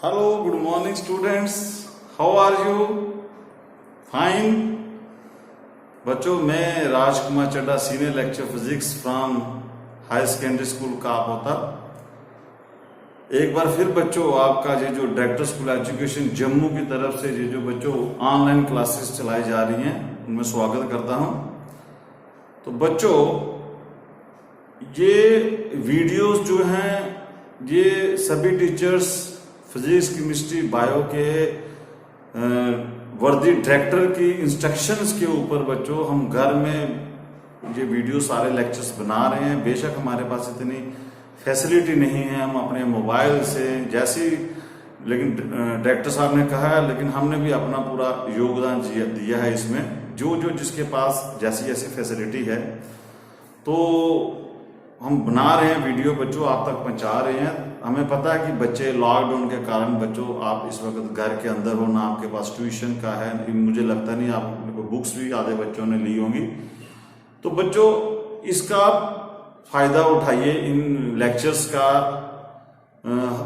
Hello, good morning students. How are you? Fine. बच्चों, मैं Rajkumar Chadda, senior lecture physics from high secondary school Kapota. एक बार फिर बच्चों आपका ये जो डायरेक्टर स्कूल एजुकेशन जम्मू की तरफ से ये जो बच्चों ऑनलाइन क्लासेस चलाई जा रही हैं उनमें स्वागत करता हूं। तो बच्चों, ये वीडियोस जो हैं ये सभी टीचर्स फिजिक्स, केमिस्ट्री, बायो के वर्दी डायरेक्टर की इंस्ट्रक्शंस के ऊपर बच्चों हम घर में ये वीडियो सारे लेक्चर्स बना रहे हैं। बेशक हमारे पास इतनी फैसिलिटी नहीं है, हम अपने मोबाइल से जैसी, लेकिन डायरेक्टर साहब ने कहा है, लेकिन हमने भी अपना पूरा योगदान दिया है इसमें। जो जिसके पास जैसी जैसी फैसिलिटी है तो हम बना रहे हैं वीडियो बच्चों, आप तक पहुंचा रहे हैं। हमें पता है कि बच्चे लॉकडाउन के कारण बच्चों आप इस वक्त घर के अंदर हो, ना आपके पास ट्यूशन का है, मुझे लगता नहीं आप बुक्स भी आधे बच्चों ने ली होंगी। तो बच्चों इसका फायदा उठाइए इन लेक्चर्स का।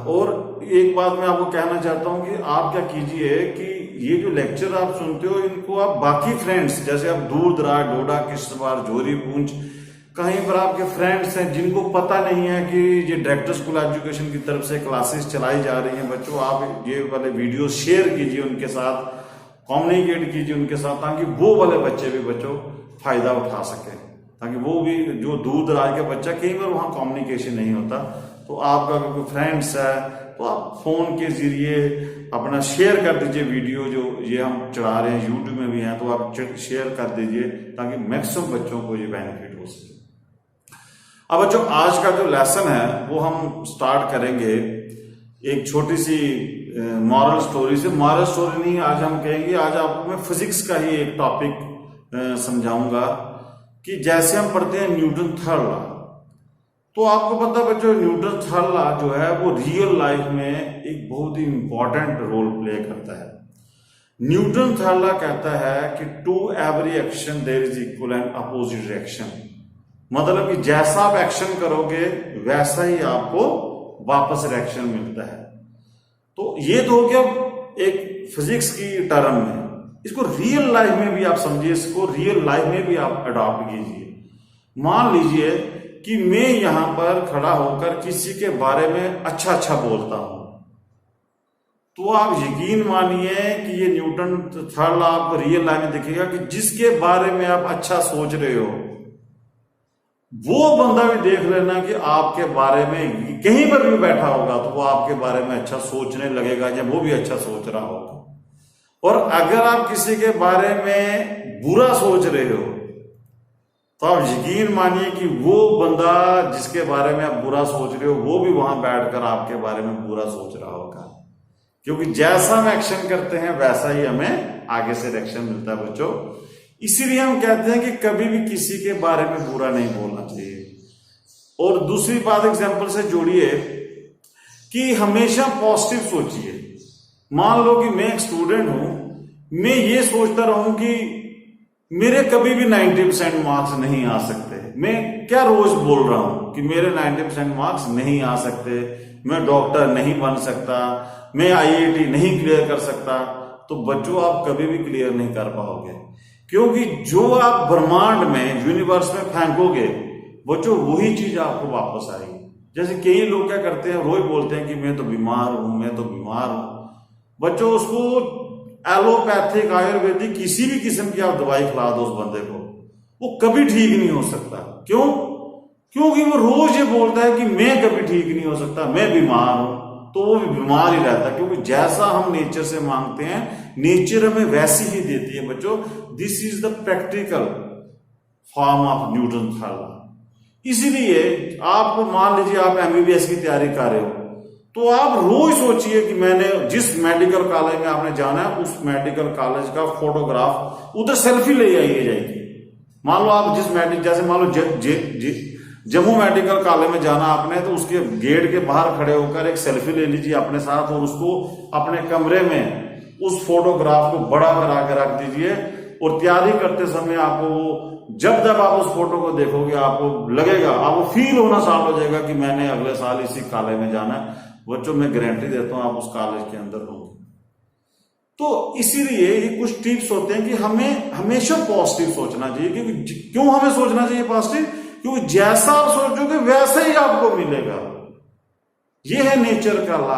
और एक बात मैं आपको कहना चाहता हूं कि आप क्या कीजिए कि ये जो लेक्चर आप सुनते हो इनको आप बाकी फ्रेंड्स, जैसे आप दूर दराज, डोडा, किश्तवाड़, जोरी, पूंछ, कहीं पर आपके फ्रेंड्स हैं जिनको पता नहीं है कि ये डायरेक्टर स्कूल एजुकेशन की तरफ से क्लासेस चलाई जा रही हैं, बच्चों आप ये वाले वीडियो शेयर कीजिए उनके साथ, कम्युनिकेट कीजिए उनके साथ, ताकि वो वाले बच्चे भी बच्चों फायदा उठा सके, ताकि वो भी जो दूर दराज के बच्चा, कई बार वहां कम्युनिकेशन नहीं होता, तो आपका अगर कोई फ्रेंड्स है तो आप फोन के जरिए अपना शेयर कर दीजिए वीडियो, जो ये हम चढ़ा रहे हैं यूट्यूब में भी है, तो आप शेयर कर दीजिए ताकि मैक्सिमम बच्चों को ये बेनिफिट हो सके। अब बच्चों आज का जो लेसन है वो हम स्टार्ट करेंगे एक छोटी सी मॉरल स्टोरी से। मॉरल स्टोरी नहीं, आज हम कहेंगे, आज आपको मैं फिजिक्स का ही एक टॉपिक समझाऊंगा कि जैसे हम पढ़ते हैं न्यूटन थर्ड लॉ, तो आपको पता है बच्चों न्यूटन थर्ड लॉ जो है वो रियल लाइफ में एक बहुत ही इंपॉर्टेंट रोल प्ले करता है। न्यूटन थर्ड लॉ कहता है कि to every action there is equal and opposite reaction, मतलब कि जैसा आप एक्शन करोगे वैसा ही आपको वापस रिएक्शन मिलता है। तो ये तो हो गया एक फिजिक्स की टर्म में, इसको रियल लाइफ में भी आप समझिए, इसको रियल लाइफ में भी आप अडॉप्ट कीजिए। मान लीजिए कि मैं यहां पर खड़ा होकर किसी के बारे में अच्छा बोलता हूं, तो आप यकीन मानिए कि ये न्यूटन थर्ड लॉ आपको रियल लाइफ में दिखेगा कि जिसके बारे में आप अच्छा सोच रहे हो वो बंदा भी देख लेना कि आपके बारे में कहीं पर भी बैठा होगा तो वो आपके बारे में अच्छा सोचने लगेगा, जब वो भी अच्छा सोच रहा होगा। और अगर आप किसी के बारे में बुरा सोच रहे हो तो आप यकीन मानिए कि वो बंदा जिसके बारे में आप बुरा सोच रहे हो वो भी वहां बैठकर आपके बारे में बुरा सोच रहा होगा, क्योंकि जैसा हम एक्शन करते हैं वैसा ही हमें आगे से रिएक्शन मिलता है बच्चों। इसीलिए हम कहते हैं कि कभी भी किसी के बारे में बुरा नहीं बोलना चाहिए। और दूसरी बात एग्जाम्पल से जोड़िए कि हमेशा पॉजिटिव सोचिए। मान लो कि मैं एक स्टूडेंट हूं, मैं ये सोचता रहूं कि मेरे कभी भी 90% मार्क्स नहीं आ सकते, मैं क्या रोज बोल रहा हूं कि मेरे 90% मार्क्स नहीं आ सकते, मैं डॉक्टर नहीं बन सकता, मैं IIT नहीं क्लियर कर सकता, तो बच्चों आप कभी भी क्लियर नहीं कर पाओगे, क्योंकि जो आप ब्रह्मांड में, यूनिवर्स में फेंकोगे बच्चों वही चीज आपको वापस आएगी। जैसे कई लोग क्या करते हैं, रोज बोलते हैं कि मैं तो बीमार हूं, मैं तो बीमार हूं। बच्चों उसको एलोपैथिक, आयुर्वेदिक, किसी भी किस्म की आप दवाई खिला दो उस बंदे को, वो कभी ठीक नहीं हो सकता। क्यों? क्योंकि वो रोज ये बोलता है कि मैं कभी ठीक नहीं हो सकता, मैं बीमार हूं, तो वो भी बीमार ही रहता है। क्योंकि जैसा हम नेचर से मांगते हैं नेचर हमें वैसी ही देती है बच्चों। This is the practical form of Newton third law. इसीलिए आपको मान लीजिए आप MBBS की तैयारी कर रहे हो, तो आप रोज सोचिए कि मैंने जिस मेडिकल कॉलेज में आपने जाना है उस मेडिकल कॉलेज का फोटोग्राफ, उधर सेल्फी ले आइए जाएगी। मान लो आप जैसे मान लो जम्मू मेडिकल कॉलेज में जाना आपने, तो उसके गेट के बाहर खड़े होकर एक सेल्फी ले लीजिए अपने साथ, और उसको अपने कमरे में उस फोटोग्राफ को बड़ा करा के रख दीजिए। और तैयारी करते समय आपको वो जब जब आप उस फोटो को देखोगे आपको लगेगा, आपको फील होना स्टार्ट हो जाएगा कि मैंने अगले साल इसी कॉलेज में जाना है। बच्चों मैं गारंटी देता हूं आप उस कॉलेज के अंदर होंगे। तो इसीलिए ये कुछ टिप्स होते हैं कि हमें हमेशा पॉजिटिव सोचना चाहिए। क्योंकि क्यों हमें सोचना चाहिए पॉजिटिव? क्योंकि जैसा आप सोचोगे वैसा ही आपको मिलेगा। ये है नेचर का लॉ।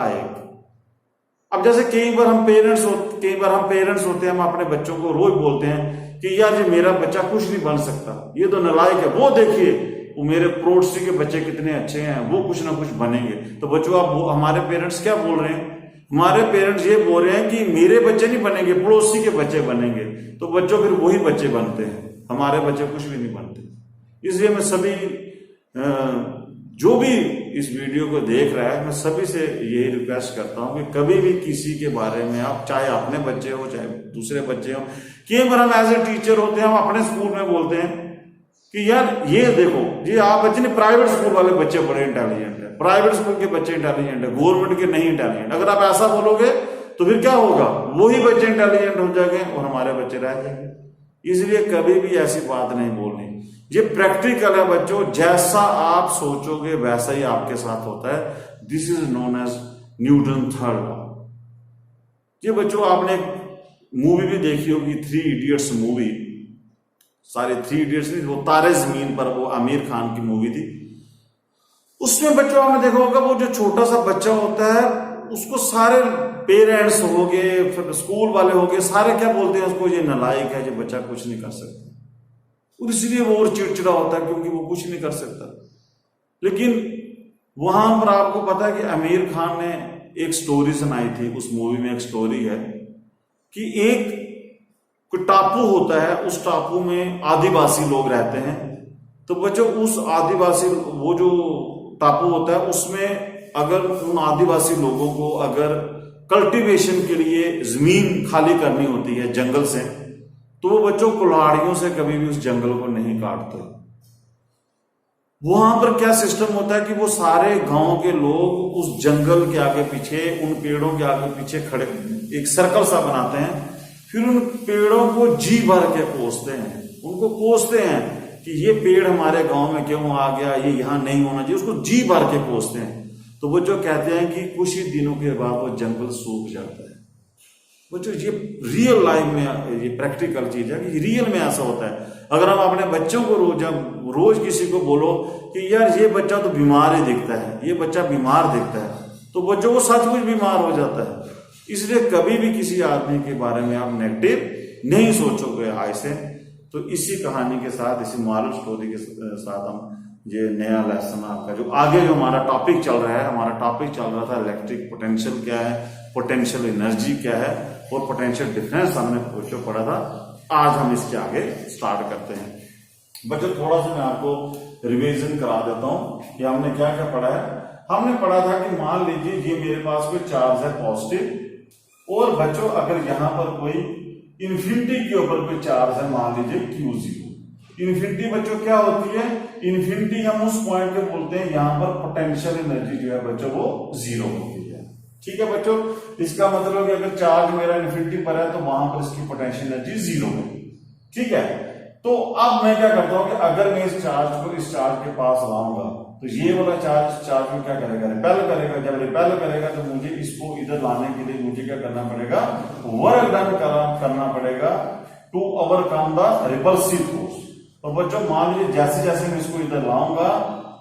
अब जैसे कई बार हम पेरेंट्स होते हैं, हम अपने बच्चों को रोज बोलते हैं कि यार ये मेरा बच्चा कुछ नहीं बन सकता, ये तो नालायक है, वो देखिए वो मेरे पड़ोसी के बच्चे कितने अच्छे हैं, वो कुछ ना कुछ बनेंगे। तो बच्चों आप हमारे पेरेंट्स क्या बोल रहे हैं? हमारे पेरेंट्स ये बोल रहे हैं कि मेरे बच्चे नहीं बनेंगे, पड़ोसी के बच्चे बनेंगे। तो बच्चों फिर वही बच्चे बनते हैं, हमारे बच्चे कुछ भी नहीं बनते। इसलिए मैं सभी जो भी इस वीडियो को देख रहा है, मैं सभी से यही रिक्वेस्ट करता हूं कि कभी भी किसी के बारे में आप, चाहे अपने बच्चे हो चाहे दूसरे बच्चे हो, कई बार हम एज ए टीचर होते हैं, हम अपने स्कूल में बोलते हैं कि यार ये देखो, ये आप बच्चे नहीं, प्राइवेट स्कूल वाले बच्चे बड़े इंटेलिजेंट है, प्राइवेट स्कूल के बच्चे इंटेलिजेंट है, गवर्नमेंट के नहीं इंटेलिजेंट। अगर आप ऐसा बोलोगे तो फिर क्या होगा? वही बच्चे इंटेलिजेंट हो जाएंगे और हमारे बच्चे रह जाएंगे। इसलिए कभी भी ऐसी बात नहीं बोलनी। ये प्रैक्टिकल है बच्चों, जैसा आप सोचोगे वैसा ही आपके साथ होता है। This is known as Newton third law. ये बच्चों आपने मूवी भी देखी होगी, 3 इडियट्स मूवी। सारे 3 इडियट्स नहीं, वो तारे जमीन पर, वो आमिर खान की मूवी थी। उसमें बच्चों आपने देखा होगा, वो जो छोटा सा बच्चा होता है उसको सारे पेरेंट्स हो गए, फिर स्कूल वाले हो गए, सारे क्या बोलते हैं उसको? ये नालायक है, ये बच्चा कुछ नहीं कर सकता। और इसलिए वो और चिड़चिड़ा होता है क्योंकि वो कुछ नहीं कर सकता। लेकिन वहां पर आपको पता है कि आमिर खान ने एक स्टोरी सुनाई थी। उस मूवी में एक स्टोरी है कि एक कोई टापू होता है, उस टापू में आदिवासी लोग रहते हैं। तो बच्चों उस आदिवासी, वो जो टापू होता है उसमें अगर उन आदिवासी लोगों को अगर कल्टीवेशन के लिए जमीन खाली करनी होती है जंगल से, तो वो बच्चों कुल्हाड़ियों से कभी भी उस जंगल को नहीं काटते। वहां पर क्या सिस्टम होता है कि वो सारे गांव के लोग उस जंगल के आगे पीछे, उन पेड़ों के आगे पीछे खड़े एक सर्कल सा बनाते हैं, फिर उन पेड़ों को जी भर के कोसते हैं। उनको कोसते हैं कि ये पेड़ हमारे गांव में क्यों आ गया, ये यहां नहीं होना चाहिए, उसको जी भर के कोसते हैं। तो वो जो कहते हैं कि कुछ ही दिनों के बाद वो जंगल सूख जाता है। बच्चों ये रियल लाइफ में ये प्रैक्टिकल चीज है कि रियल में ऐसा होता है। अगर हम अपने बच्चों को रोज किसी को बोलो कि यार ये बच्चा तो बीमार ही दिखता है, ये बच्चा बीमार दिखता है, तो बच्चों को सचमुच बीमार हो जाता है। इसलिए कभी भी किसी आदमी के बारे में आप नेगेटिव नहीं सोचोगे आज से। तो इसी कहानी के साथ, इसी मॉरल स्टोरी के साथ हम ये नया लेसन आपका जो आगे जो हमारा टॉपिक चल रहा है, हमारा टॉपिक चल रहा था इलेक्ट्रिक पोटेंशियल क्या है, पोटेंशियल एनर्जी क्या है और पोटेंशियल डिफरेंस हमने जो पढ़ा था। आज हम इसके आगे स्टार्ट करते हैं। बच्चों थोड़ा सा मैं आपको रिवीजन करा देता हूं कि हमने क्या क्या पढ़ा है। हमने पढ़ा था कि मान लीजिए ये मेरे पास कोई चार्ज है पॉजिटिव, और बच्चों अगर यहां पर कोई इन्फिनिटी के ऊपर कोई चार्ज है, मान लीजिए Q0। इन्फिनिटी बच्चों क्या होती है? इन्फिनिटी हम उस पॉइंट पे बोलते हैं यहां पर पोटेंशियल एनर्जी जो है बच्चों वो 0 होती है। ठीक है बच्चों, इसका मतलब कि अगर चार्ज मेरा इन्फिनिटी पर है तो वहां पर इसकी पोटेंशियल एनर्जी 0 है। ठीक है, तो अब मैं क्या करता हूं कि अगर मैं इस चार्ज को इस चार्ज के पास लाऊंगा तो ये वाला चार्ज में क्या करेगा? रिपेल करेगा। जब रिपेल करेगा तो मुझे इसको इधर लाने के लिए मुझे क्या करना पड़ेगा? वर्क डन करना पड़ेगा to overcome the repulsive force. तो बच्चों मान लीजिए जैसे जैसे मैं इसको इधर लाऊंगा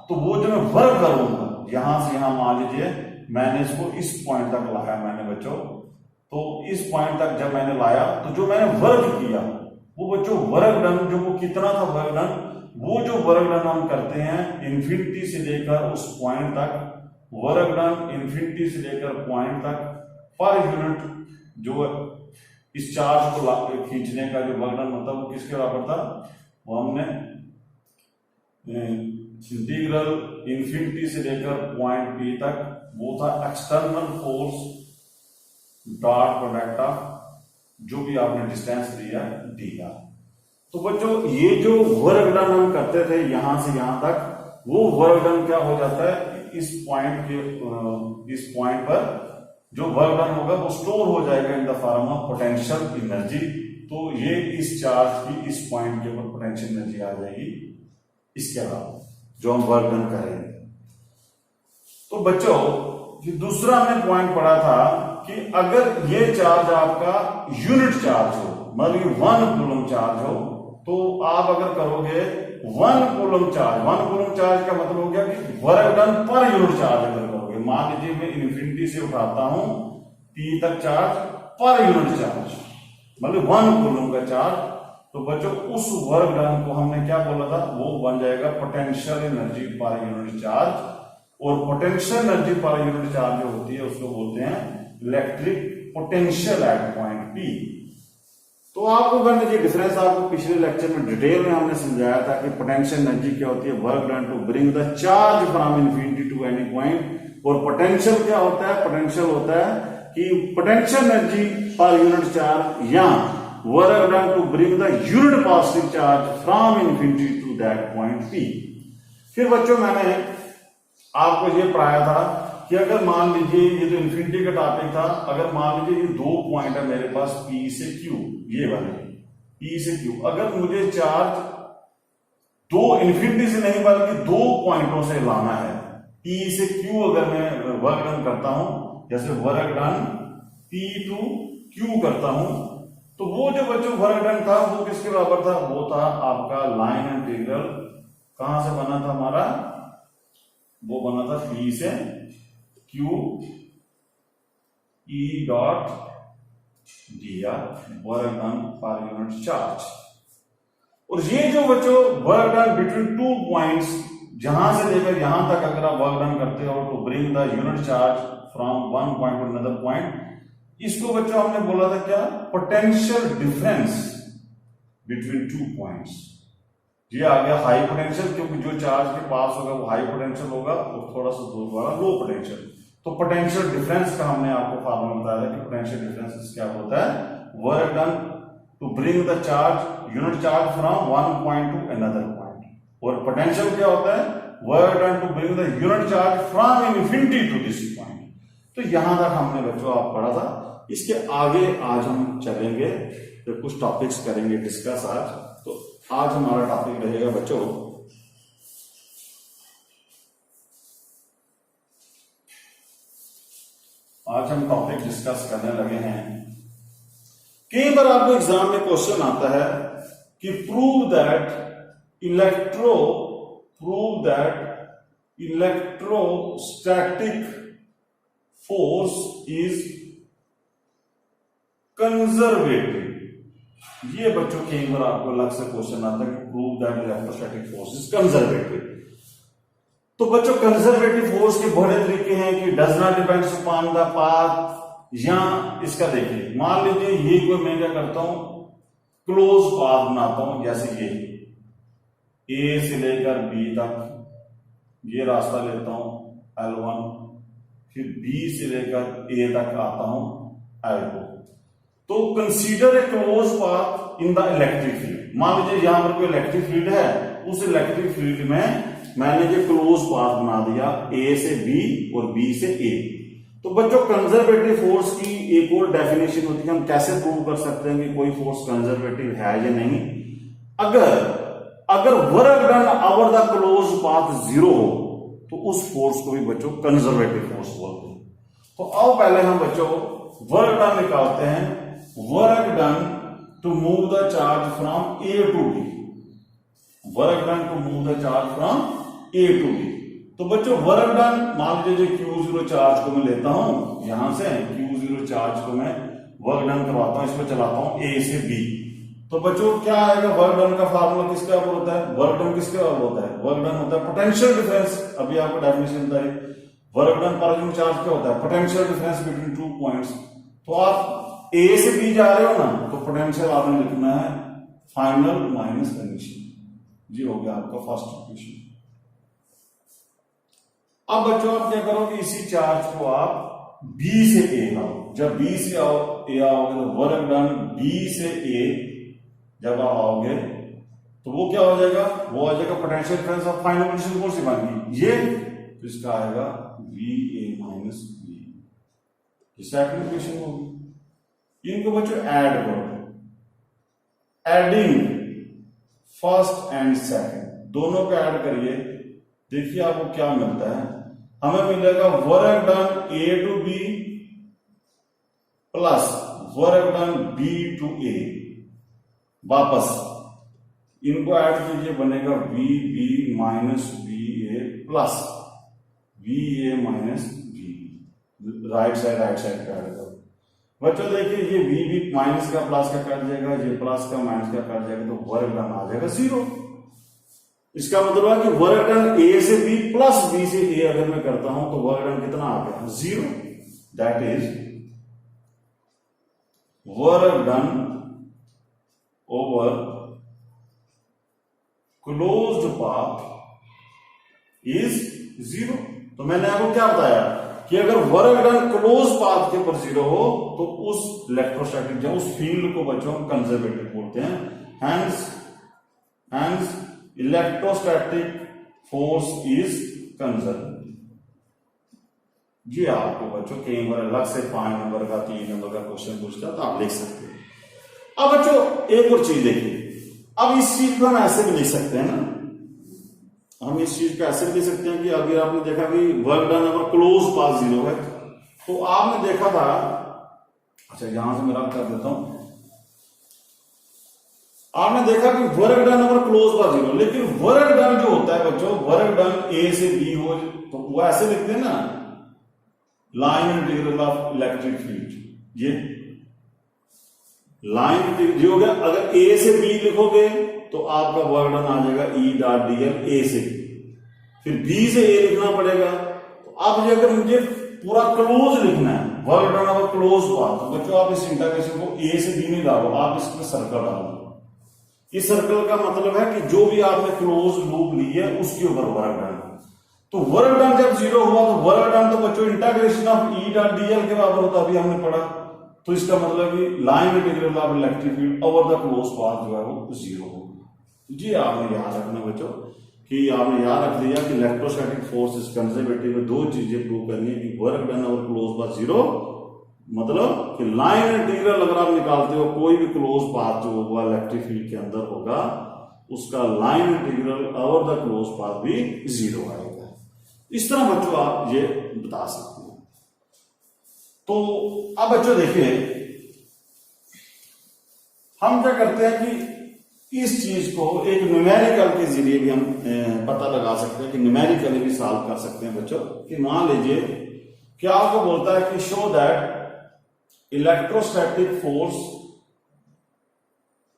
तो वो जो मैं वर्क करूंगा यहां से यहां, मान लीजिए मैंने इसको इस पॉइंट तक लाया मैंने बच्चों, तो इस पॉइंट तक जब मैंने लाया तो जो मैंने वर्क किया वो बच्चों वर्क डन, जो वो कितना था वर्क डन, वो जो वर्क डन हम करते हैं इन्फिनिटी से लेकर उस पॉइंट तक, वर्क डन इन्फिनिटी से लेकर पॉइंट तक पर यूनिट जो इस चार्ज को खींचने का जो वर्क डन होता है वो किसके बराबर था? वो हमने इंटीग्रल इन्फिनिटी से लेकर पॉइंट बी तक, वो था external force dot product of जो भी आपने डिस्टेंस दिया डी का। तो बच्चों ये जो वर्क डन हम करते थे यहां से यहां तक, वो वर्क डन क्या हो जाता है? इस पॉइंट पर जो वर्क डन होगा वो स्टोर हो जाएगा in the form of potential energy. तो ये इस चार्ज की इस पॉइंट के ऊपर पोटेंशियल एनर्जी आ जाएगी, इसके अलावा जो हम वर्क डन करेंगे। तो बच्चों ये दूसरा हमने पॉइंट पढ़ा था कि अगर ये चार्ज आपका यूनिट चार्ज हो, मतलब 1 कूलम चार्ज हो, तो आप अगर करोगे 1 कूलम चार्ज का मतलब हो गया कि वर्क डन पर यूनिट चार्ज अगर करोगे, मान लीजिए मैं इन्फिनिटी से उठाता हूं P तक चार्ज पर यूनिट चार्ज, मतलब 1 कूलम का चार्ज, तो बच्चों उस वर्क डन को हमने क्या बोला था, वो बन जाएगा potential energy per unit charge. और potential energy per unit charge जो होती है उसको बोलते हैं electric potential at point P। तो आपको करने की डिफरेंस आपको पिछले लेक्चर में डिटेल में हमने समझाया था कि पोटेंशियल एनर्जी क्या होती है, work done to bring the charge from infinity to any point. और पोटेंशियल क्या होता है, पोटेंशियल होता है कि potential energy per unit charge या work done to bring the unit positive charge from infinity to that point P। फिर बच्चों मैंने आपको ये पढ़ाया था कि अगर मान लीजिए ये जो इन्फिनिटी का टॉपिक था, अगर मान लीजिए ये 2 पॉइंट है मेरे पास P से Q, ये वाले P से Q, अगर मुझे चार्ज 2 इन्फिनिटी से नहीं बल्कि 2 पॉइंटों से लाना है, P से Q अगर मैं वर्क डन करता हूं, जैसे work done P to Q करता हूं, तो वो जो बच्चों वर्क डन था वो किसके बराबर था, वो था आपका लाइन इंटीग्रल, कहां से बना था हमारा, वो बना था P से Q E dot dr work done पर यूनिट चार्ज। और ये जो बच्चों वर्क डन बिटवीन 2 पॉइंट्स, जहां से लेकर यहां तक अगर आप वर्क डन करते हो to bring the unit charge from 1 point to another point, इसको बच्चों हमने बोला था क्या, पोटेंशियल डिफरेंस बिटवीन 2 पॉइंट्स। ये आ गया हाई पोटेंशियल, क्योंकि जो चार्ज के पास होगा वो हाई पोटेंशियल होगा और थोड़ा सा दूर वाला लो पोटेंशियल। तो पोटेंशियल डिफरेंस का हमने आपको फार्मूला बताया था कि पोटेंशियल डिफरेंस क्या होता है, work done to bring the charge unit charge from 1 point to another point. और पोटेंशियल क्या होता है, work done to bring the unit charge from infinity to this point. तो यहां तक हमने बच्चों आप पढ़ा था। इसके आगे आज हम चलेंगे, तो कुछ टॉपिक्स करेंगे डिस्कस आज। तो आज हमारा टॉपिक रहेगा बच्चों आज हम टॉपिक डिस्कस करने लगे हैं। कई बार आपको एग्जाम में क्वेश्चन आता है कि prove that electrostatic force is conservative. ये बच्चों कई बार आपको अलग से क्वेश्चन आता है कि prove that electrostatic force is conservative. तो बच्चों कंजर्वेटिव फोर्स के बड़े तरीके हैं कि does not depend upon the path, या इसका देखिए मान लीजिए ये कोई मैं क्या करता हूं क्लोज पाथ बनाता हूं, जैसे ये A से लेकर B तक ये रास्ता लेता हूं L1, फिर B से लेकर A तक आता हूं L2। तो consider a close path in the electric field. मान लीजिए यहां पर कोई इलेक्ट्रिक फील्ड है, उस इलेक्ट्रिक फील्ड में मैंने जो क्लोज पाथ बना दिया A से B और B से A। तो बच्चों कंजर्वेटिव फोर्स की एक और डेफिनेशन होती है, हम कैसे प्रूव कर सकते हैं कि कोई फोर्स कंजर्वेटिव है या नहीं। अगर work done over the close path 0 हो तो उस फोर्स को भी बच्चों कंजर्वेटिव फोर्स बोलते हैं। तो आओ पहले हम बच्चों वर्क डन निकालते हैं। Work done to move the charge from A to B, work done to move the charge from A to B। तो बच्चों वर्क डन मान लीजिए Q0 चार्ज को मैं लेता हूं, यहां से Q0 चार्ज को मैं वर्क डन करवाता हूं, इसमें चलाता हूं A से B। तो बच्चों क्या आएगा, वर्क डन का फार्मूला किसके बराबर होता है, वर्क डन किसके बराबर होता है, वर्क डन होता है पोटेंशियल डिफरेंस। अभी आपको डेफिनेशन बताई, वर्क डन पर यूनिट चार्ज क्या होता है, पोटेंशियल डिफरेंस बिटवीन 2 पॉइंट्स। तो आप A से B जा रहे हो ना, तो पोटेंशियल आपने लिखना है फाइनल माइनस कंडीशन। ये हो गया आपका फर्स्ट इक्वेशन। अब बच्चों आप क्या करोगे, इसी चार्ज को आप B से A लाओ। जब B से A आओगे तो वर्क डन B से A जब आप आओगे तो वो क्या हो जाएगा, वो आ जाएगा potential difference of final potential कौन सी बनेगी ये, तो इसका आएगा VA माइनस B। ये सेकंड इक्वेशन होगी। इनको बच्चों ऐड करो, एडिंग फर्स्ट एंड सेकंड, दोनों को ऐड करिए, देखिए आपको क्या मिलता है। हमें मिलेगा work done A to B plus work done B to A. वापस इनको ऐड कीजिए, बनेगा V B minus V A plus V A minus V. Right side पे ऐड करो बच्चों। देखिए ये वी बी माइनस का प्लस का कट जाएगा, ये प्लस का माइनस का कट जाएगा, तो वर्क डन आ जाएगा 0। इसका मतलब है कि वर्क डन ए से बी प्लस बी से ए अगर मैं करता हूं तो वर्क डन कितना आ गया 0। That is work done over closed path is 0। तो मैंने आपको क्या बताया कि अगर वर्क डन क्लोज पाथ के ऊपर 0 हो तो उस इलेक्ट्रोस्टैटिक या उस फील्ड को बच्चों हम कंजर्वेटिव बोलते हैं। Hence electrostatic force is conservative. ये आपको बच्चों कई बार अलग से 5 नंबर का 3 नंबर का क्वेश्चन पूछता है तो आप लिख सकते हैं। अब बच्चों एक और चीज देखिए, अब इस चीज को हम ऐसे भी लिख सकते हैं ना, हम इस चीज को ऐसे भी लिख सकते हैं कि अभी आपने देखा कि वर्क डन अगर क्लोज पाथ 0 है तो आपने देखा था, अच्छा यहां से मैं रब कर देता हूं, आपने देखा कि वर्क डन अगर क्लोज पाथ 0, लेकिन वर्क डन जो होता है बच्चों, वर्क डन ए से बी हो तो वो ऐसे लिखते हैं ना, line integral of electric field. ये लाइन इंटीग्रल हो गया। अगर ए से बी लिखोगे तो आपका वर्क डन आ जाएगा ई डॉट डीएल ए से, फिर बी से ए लिखना पड़ेगा। तो अब ये अगर मुझे पूरा क्लोज लिखना है, वर्क डन अगर क्लोज पाथ, तो बच्चों आप इस इंटीग्रेशन को ए से बी नहीं डालो, आप इसमें सर्कल डालो। इस सर्कल का मतलब है कि जो भी आपने क्लोज लूप ली है उसके ऊपर वर्क डन। तो वर्क डन जब 0 हुआ तो वर्क डन तो बच्चों integration of E dot DL के बराबर होता, अभी हमने पढ़ा। तो इसका मतलब कि line integral of electric field over the close path जो है वो 0 होगा। जी आपने याद रखना बच्चों कि आपने याद रख लिया कि इलेक्ट्रोस्टैटिक फोर्स इज कंजर्वेटिव में 2 चीजें प्रूव करनी है कि work done over close path 0, मतलब कि लाइन इंटीग्रल अगर आप निकालते हो कोई भी क्लोज पाथ जो होगा इलेक्ट्रिक फील्ड के अंदर होगा उसका line integral over the close path भी 0 आएगा। इस तरह बच्चों आप ये बता सकते हैं। तो अब बच्चों देखिए हम क्या करते हैं कि इस चीज को एक न्यूमेरिकल के जरिए भी हम पता लगा सकते हैं, कि न्यूमेरिकली भी सॉल्व कर सकते हैं बच्चों। कि मान लीजिए क्या आपको बोलता है कि show that electrostatic force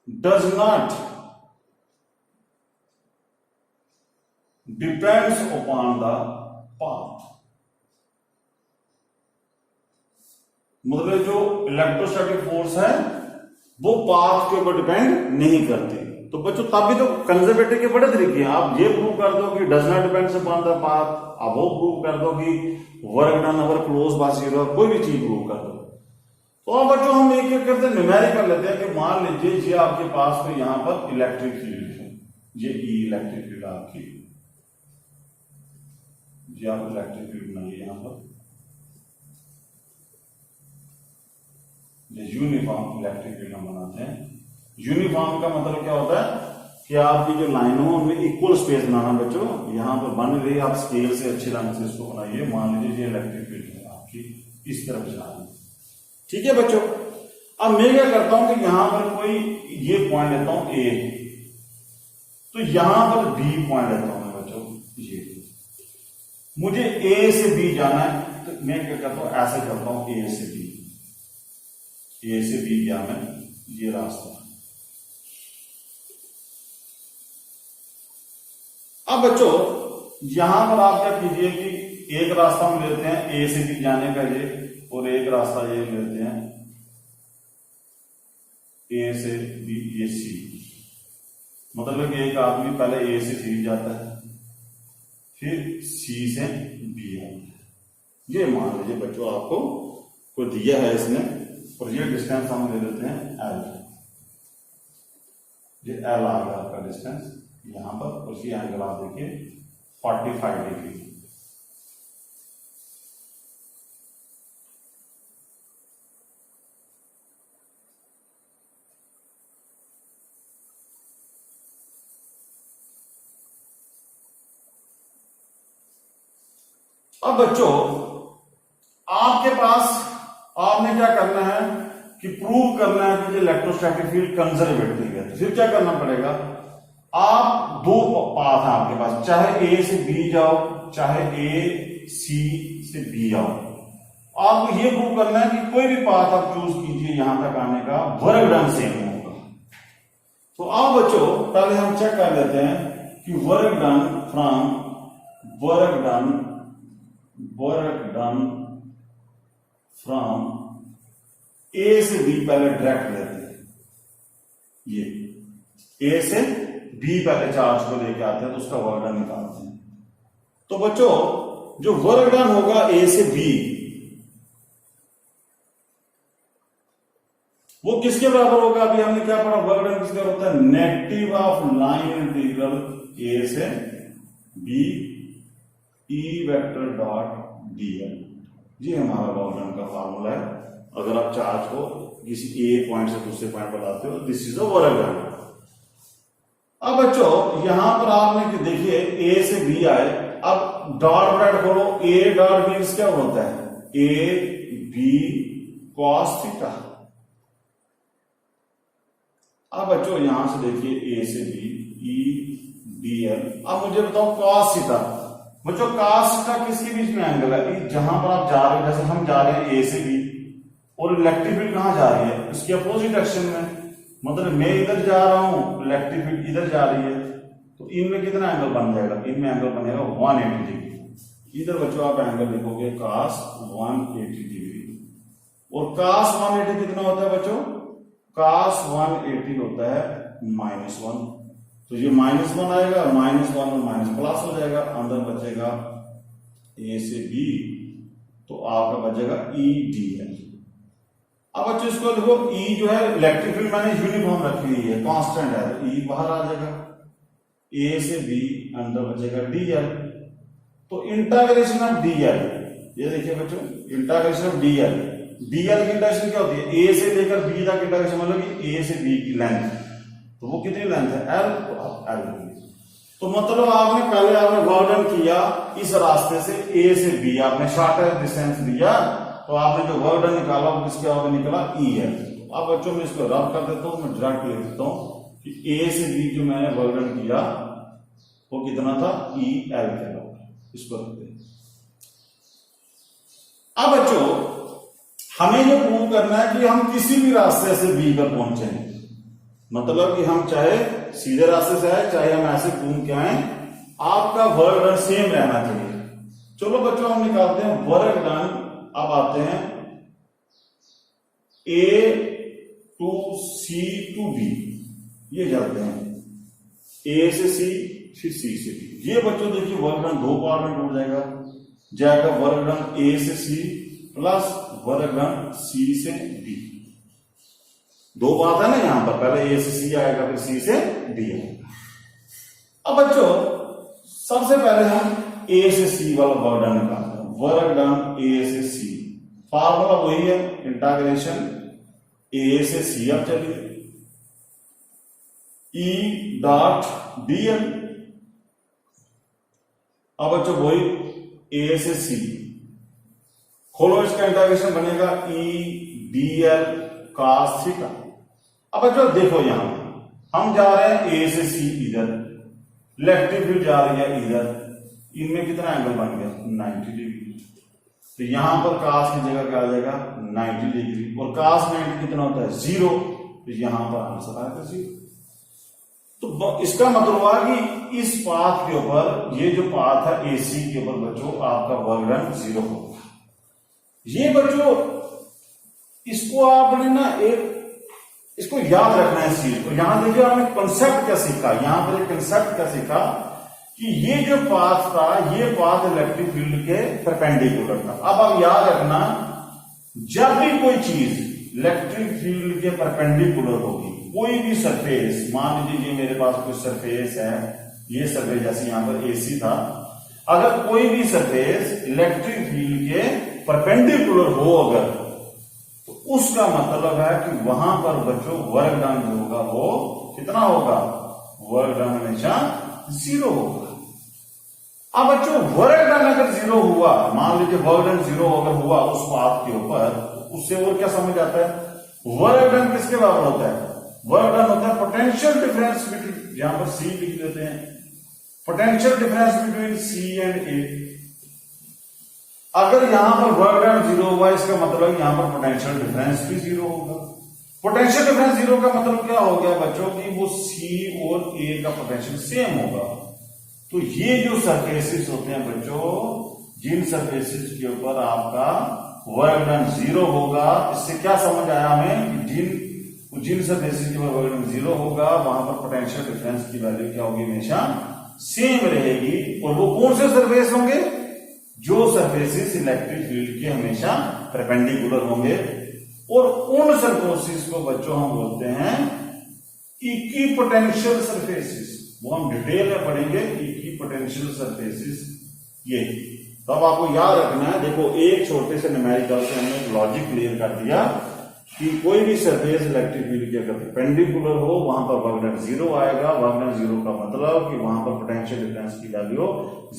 does not depends upon the path. मतलब जो इलेक्ट्रोस्टैटिक फोर्स है वो पाथ के ऊपर डिपेंड नहीं करती। तो बच्चों तब भी तो कंजर्वेटिव के बड़े तरीके हैं। आप ये प्रूव कर दो कि does not depends upon the path, आप वो प्रूव कर दो कि work done over close path 0, कोई भी चीज प्रूव कर दो। तो अब बच्चों हम एक एक करते न्यूमेरिकल कर लेते हैं कि मान लीजिए ये आपके पास तो यहां पर इलेक्ट्रिक फील्ड है, ये ई इलेक्ट्रिक फील्ड आपकी, ये आप इलेक्ट्रिक फील्ड बनाइए यहां पर, ये यूनिफॉर्म इलेक्ट्रिक फील्ड हम बनाते हैं। यूनिफॉर्म का मतलब क्या होता है कि आपकी जो लाइन हो उनमें इक्वल स्पेस बनाना बच्चों। यहां पर बन रही आप स्केल से अच्छे ढंग से इसको बनाइए। मान लीजिए ये इलेक्ट्रिक फील्ड है आपकी, इस तरफ जा रही है, ठीक है बच्चों। अब मैं क्या करता हूं कि यहां पर कोई ये पॉइंट लेता हूं ए, तो यहां पर बी पॉइंट लेता हूं मैं बच्चों, ये मुझे ए से बी जाना है तो मैं क्या करता हूं, ऐसे करता हूं ए से बी, ए से बी गया मैं, ये रास्ता। अब बच्चों यहां पर आप क्या कीजिए कि एक रास्ता हम लेते हैं ए से बी जाने का ये, और एक रास्ता ये लेते हैं ए से बी, ये सी। मतलब कि एक आदमी पहले ए से सी जाता है फिर सी से बी आता है। ये मान लीजिए बच्चों आपको को दिया है इसने, और ये डिस्टेंस हम ले लेते हैं एल। ये एल आ गया आपका डिस्टेंस यहां पर, उसी एंगल आप देखिए 45 डिग्री। अब बच्चों आपके पास आपने क्या करना है कि प्रूव करना है कि इलेक्ट्रोस्टैटिक फील्ड कंजर्वेटिव है। तो फिर क्या करना पड़ेगा, आप दो पाथ है आपके पास, चाहे ए से बी जाओ चाहे ए सी से बी जाओ, आपको ये प्रूव करना है कि कोई भी पाथ आप चूज कीजिए यहां तक आने का, वर्क डन सेम होगा। तो आओ बच्चों पहले हम चेक कर लेते हैं कि वर्क डन फ्रॉम फ्रॉम ए से बी पहले डायरेक्ट लेते हैं, ये ए से बी पहले चार्ज को लेके आते हैं तो उसका वर्क डन निकालते हैं। तो बच्चों जो वर्क डन होगा ए से बी वो किसके बराबर होगा, अभी हमने क्या पढ़ा, वर्क डन किसके बराबर होता है, negative of line integral A से B E vector dot D L. ये हमारा वर्क डन का फार्मूला है। अगर आप चार्ज को किसी ए पॉइंट से दूसरे पॉइंट पर लाते हो, this is a work done. अब बच्चों यहां पर आपने देखिए ए से बी आए, अब डॉट ब्रैकेट खोलो, ए डॉट मीन्स क्या होता है, ए बी कॉस थीटा। अब बच्चों यहां से देखिए ए से बी ई डी एल। अब मुझे बताओ कॉस थीटा, बच्चों कॉस थीटा किसके बीच में एंगल है, जहां पर आप जा रहे हो, जैसे हम जा रहे हैं ए से बी और इलेक्ट्रिक फील्ड कहां जा रही है, उसकी अपोजिट डायरेक्शन में, मतलब मैं इधर जा रहा हूं इलेक्ट्रिक फील्ड इधर जा रही है, तो इनमें कितना एंगल बन जाएगा, इनमें एंगल बनेगा 180 डिग्री। इधर बच्चों आप एंगल लिखोगे cos 180 डिग्री, और cos 180 कितना होता है बच्चों, cos 180 होता है -1, तो ये -1 आएगा, -1 और माइनस प्लस हो जाएगा, अंदर बचेगा ए से बी, तो आपका बचेगा ई डी एल। अब बच्चों इसको लिखो, ई जो है इलेक्ट्रिक फील्ड मैंने यूनिफॉर्म रखी हुई है, कांस्टेंट है, तो ई बाहर आ जाएगा, ए से बी अंदर बचेगा डीएल। तो इंटीग्रेशन ऑफ डीएल, ये देखिए बच्चों इंटीग्रेशन ऑफ डीएल, डीएल की इंटीग्रेशन क्या होती है, ए से लेकर बी तक इंटीग्रेशन, मतलब कि ए से बी की लेंथ, तो वो कितनी लेंथ है एल, तो एल। तो मतलब आपने पहले आपने वर्क डन किया इस रास्ते से ए से बी, आपने शॉर्टेस्ट डिस्टेंस लिया, तो आपने जो वर्क डन निकाला वो किसके आगे निकला, ई है। अब बच्चों मैं इसको रब कर देता हूं, मैं डायरेक्ट लिख देता हूं कि ए से बी जो मैंने वर्क डन किया वो कितना था, ई एल के बराबर। इसको रखते हैं। अब बच्चों हमें ये प्रूव करना है कि हम किसी भी रास्ते से बी पर पहुंचे, मतलब कि हम चाहे सीधे रास्ते से आए चाहे हम ऐसे घूम के आए, आपका वर्क डन सेम रहना चाहिए। चलो बच्चों हम निकालते हैं वर्क डन। अब आते हैं ए टू सी टू बी, ये जाते हैं ए से सी फिर सी से बी। ये बच्चों देखिए वर्क डन दो पार्ट में टूट जाएगा वर्क डन ए से सी प्लस वर्क डन सी से बी। दो बात है ना यहां पर, पहले ए से सी आएगा फिर सी से बी आएगा। अब बच्चों सबसे पहले हम ए से सी वाला वर्क डन निकालते हैं, वर्क डन ए से सी, फार्मूला वही है इंटीग्रेशन ए से सी। अब चलिए ई डॉट डीएल। अब बच्चों वही ए से सी, खोलो इसका इंटीग्रेशन बनेगा ई डीएल कॉस थीटा। अब बच्चों देखो यहां हम जा रहे हैं ए से सी इधर, इलेक्ट्रिक फील्ड जा रही है इधर, इनमें कितना एंगल बन गया 90 डिग्री। तो यहां पर cos की जगह क्या आ जाएगा 90 डिग्री, और cos 90 कितना होता है 0, तो यहां पर आंसर आएगा 0। तो इसका मतलब हुआ कि इस पाथ के ऊपर, ये जो पाथ है AC के ऊपर बच्चों आपका वर्क डन 0 होगा। ये बच्चों इसको आपने ना इसको याद रखना है इस चीज को। यहां देखिए आपने कॉन्सेप्ट क्या सीखा, यहां पर एक कॉन्सेप्ट क्या सीखा कि ये जो पाथ था ये पाथ इलेक्ट्रिक फील्ड के परपेंडिकुलर था। अब आप याद रखना, जब भी कोई चीज इलेक्ट्रिक फील्ड के परपेंडिकुलर होगी, कोई भी सरफेस, मान लीजिए ये मेरे पास कोई सरफेस है, ये सरफेस जैसे यहां पर AC था, अगर कोई भी सरफेस इलेक्ट्रिक फील्ड के परपेंडिकुलर हो अगर, तो उसका मतलब है कि वहां पर बच्चों वर्क डन जो होगा वो कितना होगा, वर्क डन हमेशा 0 होगा। अब बच्चों वर्क डन अगर जीरो हुआ, मान लीजिए वर्क डन जीरो अगर हुआ उस पाथ के ऊपर, उससे और क्या समझ आता है, वर्क डन किसके बराबर होता है, वर्क डन होता है पोटेंशियल डिफरेंस बिटवीन, यहां पर सी लिख देते हैं, potential difference between C and A. अगर यहां पर वर्क डन जीरो हुआ इसका मतलब यहां पर पोटेंशियल डिफरेंस भी जीरो होगा। पोटेंशियल डिफरेंस जीरो का मतलब क्या हो गया बच्चों की वो सी और ए का पोटेंशियल सेम होगा। तो ये जो सरफेसेस होते हैं बच्चों, जिन सरफेसेस के ऊपर आपका वर्क डन जीरो होगा, इससे क्या समझ आया हमें, जिन सरफेसेस के ऊपर वर्क डन जीरो होगा वहां पर पोटेंशियल डिफरेंस की वैल्यू क्या होगी, हमेशा सेम रहेगी। और वो कौन से सरफेस होंगे, जो सरफेसेस इलेक्ट्रिक फील्ड के हमेशा परपेंडिकुलर होंगे। और उन सरफेसेस को बच्चों हम बोलते हैं इक्विपोटेंशियल सरफेसेस, वो हम डिटेल में पढ़ेंगे, इक्विपोटेंशियल सरफेसेस ये। तो अब आपको याद रखना है, देखो एक छोटे से न्यूमेरिकल से हमने लॉजिक क्लियर कर दिया कि कोई भी सरफेस इलेक्ट्रिक फील्ड के अगर परपेंडिकुलर हो वहां पर वर्क डन जीरो आएगा। वर्क डन जीरो का मतलब कि वहां पर पोटेंशियल डिफरेंस की वैल्यू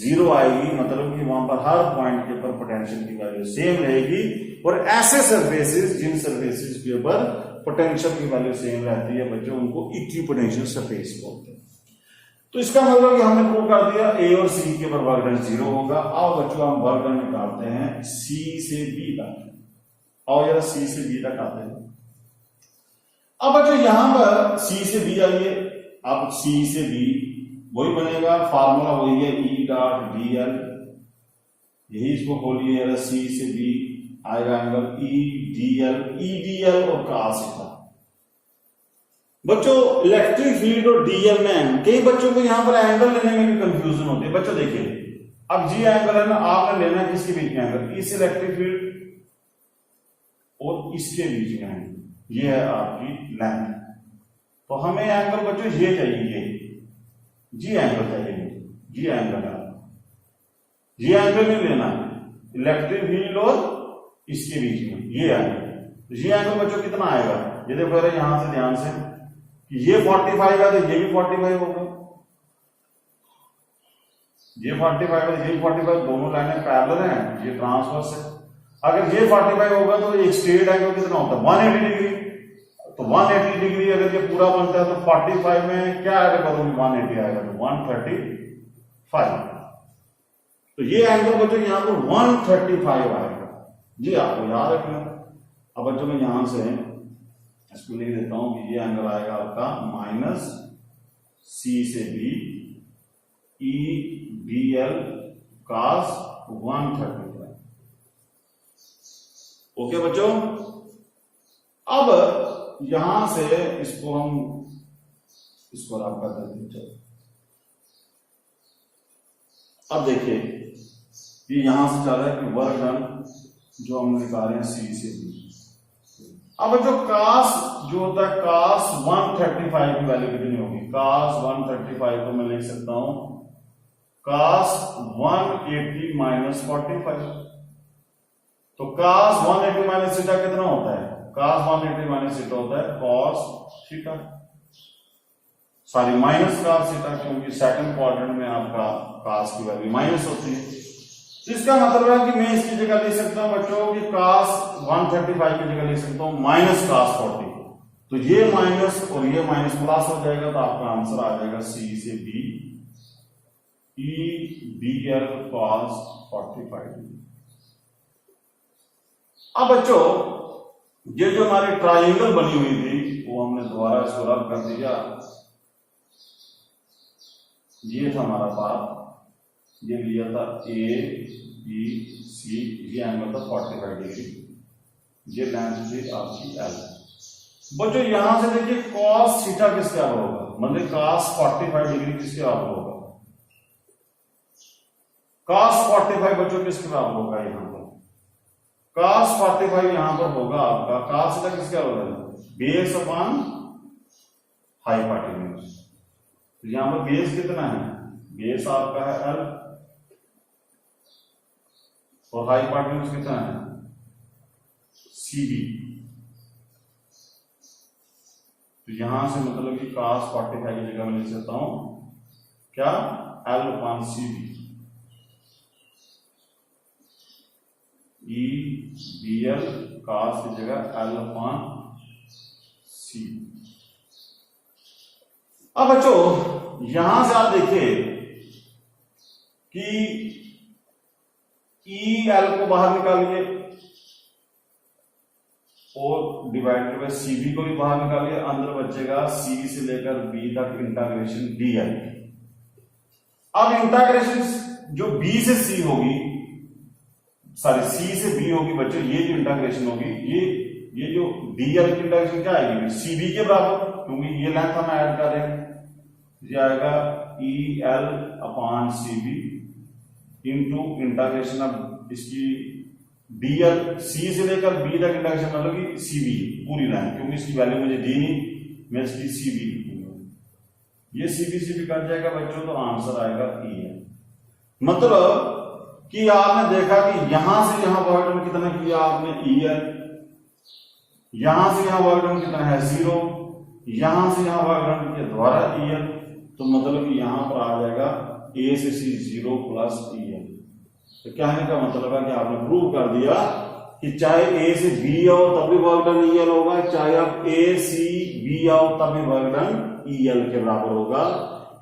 जीरो आएगी, मतलब कि वहां पर हर पॉइंट के ऊपर पोटेंशियल की वैल्यू सेम रहेगी। और ऐसे सरफेसेस, जिन सरफेसेस के ऊपर पोटेंशियल की वैल्यू सेम रहती है बच्चों, उनको इक्विपोटेंशियल सरफेस बोलते हैं। तो इसका मतलब कि हमने प्रूव कर दिया ए और सी के ऊपर वर्क डन जीरो होगा। अब बच्चों हम वर्क डन निकालते हैं सी से बी तक, और जरा सी से बी तक आते हैं। अब बच्चों यहां पर सी से बी आइए, अब सी से बी वही बनेगा, फार्मूला वही है ई डॉट डी एल, यही इसको खोलिए जरा, सी से बी आएगा एंगल ई डी एल और cos थीटा। बच्चों इलेक्ट्रिक फील्ड और डीएल में कई बच्चों को यहां पर एंगल लेने में भी कंफ्यूजन होती है। बच्चों देखिए, अब जी एंगल है ना, आपने लेना है किसके बीच में एंगल, इस इलेक्ट्रिक फील्ड और इसके बीच में एंगल, ये है आपकी लेंथ। तो हमें एंगल बच्चों ये चाहिए, जी एंगल चाहिए, जी एंगल है, ये एंगल नहीं लेना, इलेक्ट्रिक फील्ड और इसके बीच में ये एंगल। ये एंगल बच्चों कितना आएगा, ये देखो यहां से ध्यान से, ये 45 है तो ये भी 45 होगा, ये 45 है तो ये 45, दोनों लाइनें पैरेलल हैं, ये ट्रांसवर्स है। अगर ये 45 होगा तो एक स्ट्रेट एंगल कितना होता है 180 डिग्री। तो 180 डिग्री अगर ये पूरा बनता है तो 45 में क्या ऐड करोगे, 180 आएगा तो 135। तो ये एंगल बच्चों यहां पर 135 आएगा, जी आपको याद रखना। अब बच्चों मैं यहां से इसको लिख देता हूं कि ये एंगल आएगा आपका माइनस सी से B E D L cos 135। Okay बच्चों, अब यहां से इसको हम इसको रब कर देते हैं। अब देखिए ये यहां से चल रहा है कि वर्क डन जो हम निकाल रहे हैं सी से बी। अब जो cos जो होता है cos 135 की वैल्यू कितनी होगी, cos 135 को मैं लिख सकता हूं cos 180 माइनस 45। तो cos 180 माइनस थीटा कितना होता है, cos 180 माइनस थीटा होता है cos theta, sorry minus cos theta, क्योंकि सेकंड क्वाड्रेंट में आपका cos की वैल्यू माइनस होती है। इसका मतलब है कि मैं इसकी जगह ले सकता हूं बच्चों कि cos 135 की जगह ले सकता हूं माइनस cos 40। तो ये माइनस और ये माइनस प्लस हो जाएगा, तो आपका आंसर आ जाएगा सी से B E B L cos 45। अब बच्चों ये जो हमारी ट्राइंगल बनी हुई थी वो हमने दोबारा इसको रब कर दिया। ये था हमारा पाथ, ये लिया था ए बी सी, ये एंगल था 45 डिग्री, ये लेंथ थी आपकी एल। बच्चों यहां से देखिए cos थीटा किसके बराबर होगा, मतलब cos 45 डिग्री किसके बराबर होगा, cos 45 बच्चों किसके बराबर होगा, यहां पर cos 45 यहां पर होगा आपका cos थीटा किसके बराबर है, बेस अपॉन हाइपोटेन्यूज। तो यहां पर बेस कितना है, बेस आपका है एल और हाइपोटेन्यूज कितना है सी बी। तो यहां से मतलब कि cos 45 की जगह मैं लिख सकता हूं क्या, L upon C B. E B L cos की जगह L अपॉन C। अब बच्चों यहां से आप देखिए कि ई एल को बाहर निकालिए और डिवाइडेड बाय सी बी को भी बाहर निकालिए, अंदर बचेगा सी से लेकर बी तक इंटीग्रेशन डी एल। अब इंटीग्रेशन जो बी से सी होगी, सॉरी सी से बी होगी बच्चों, ये जो इंटीग्रेशन होगी ये जो डीएल की इंटीग्रेशन क्या आएगी, सी बी के बराबर, क्योंकि ये लेंथ हम ऐड कर रहे हैं। ये आएगा E L upon C B into integration अब इसकी डीएल सी से लेकर बी तक इंटीग्रेशन मतलब कि सी बी पूरी लेंथ, क्योंकि इसकी वैल्यू मुझे दी नहीं, मैं इसकी सी बी लिखूंगा। ये सी बी कट जाएगा बच्चों, तो आंसर आएगा ई एल। मतलब कि आपने देखा कि यहां से यहां वर्क डन कितना किया आपने ई एल, यहां से यहां वर्क डन कितना है 0, यहां से यहां वर्क डन किया दोबारा ई एल, तो मतलब कि यहां पर आ जाएगा ए से सी 0 प्लस ई एल। तो कहने का मतलब है कि आपने प्रूव कर दिया कि चाहे ए से बी आओ तब भी वर्क डन ई एल होगा, चाहे आप ए सी बी आओ तब भी वर्क डन ई एल के बराबर होगा।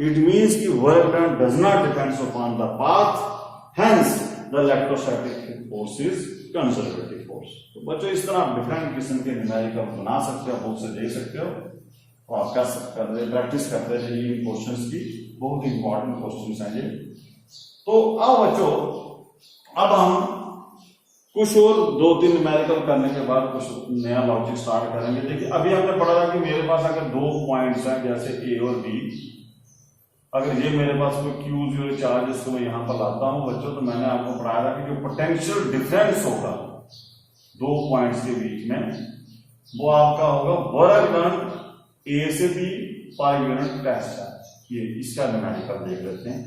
इट मीन्स कि work done does not depends upon the path, hence the electrostatic force is conservative force। तो बच्चों इस तरह आप डिफरेंट किस्म के न्यूमेरिकल बना सकते हो, बुक से दे सकते हो और आप कर प्रैक्टिस करते रहिए। क्वेश्चंस की बहुत इंपॉर्टेंट क्वेश्चंस हैं ये। तो अब बच्चों अब हम कुछ और 2-3 न्यूमेरिकल करने के बाद कुछ नया लॉजिक स्टार्ट करेंगे। देखिए अभी हमने पढ़ा था कि मेरे पास अगर 2 पॉइंट्स हैं जैसे ए और बी, अगर ये मेरे पास कोई Q0 चार्ज इसको मैं यहां पर लाता हूं बच्चों, तो मैंने आपको पढ़ाया था कि जो पोटेंशियल डिफरेंस होगा 2 पॉइंट्स के बीच में वो आपका होगा वर्क डन ए से B per unit test charge. ये इसका न्यूमेरिकल देख लेते हैं।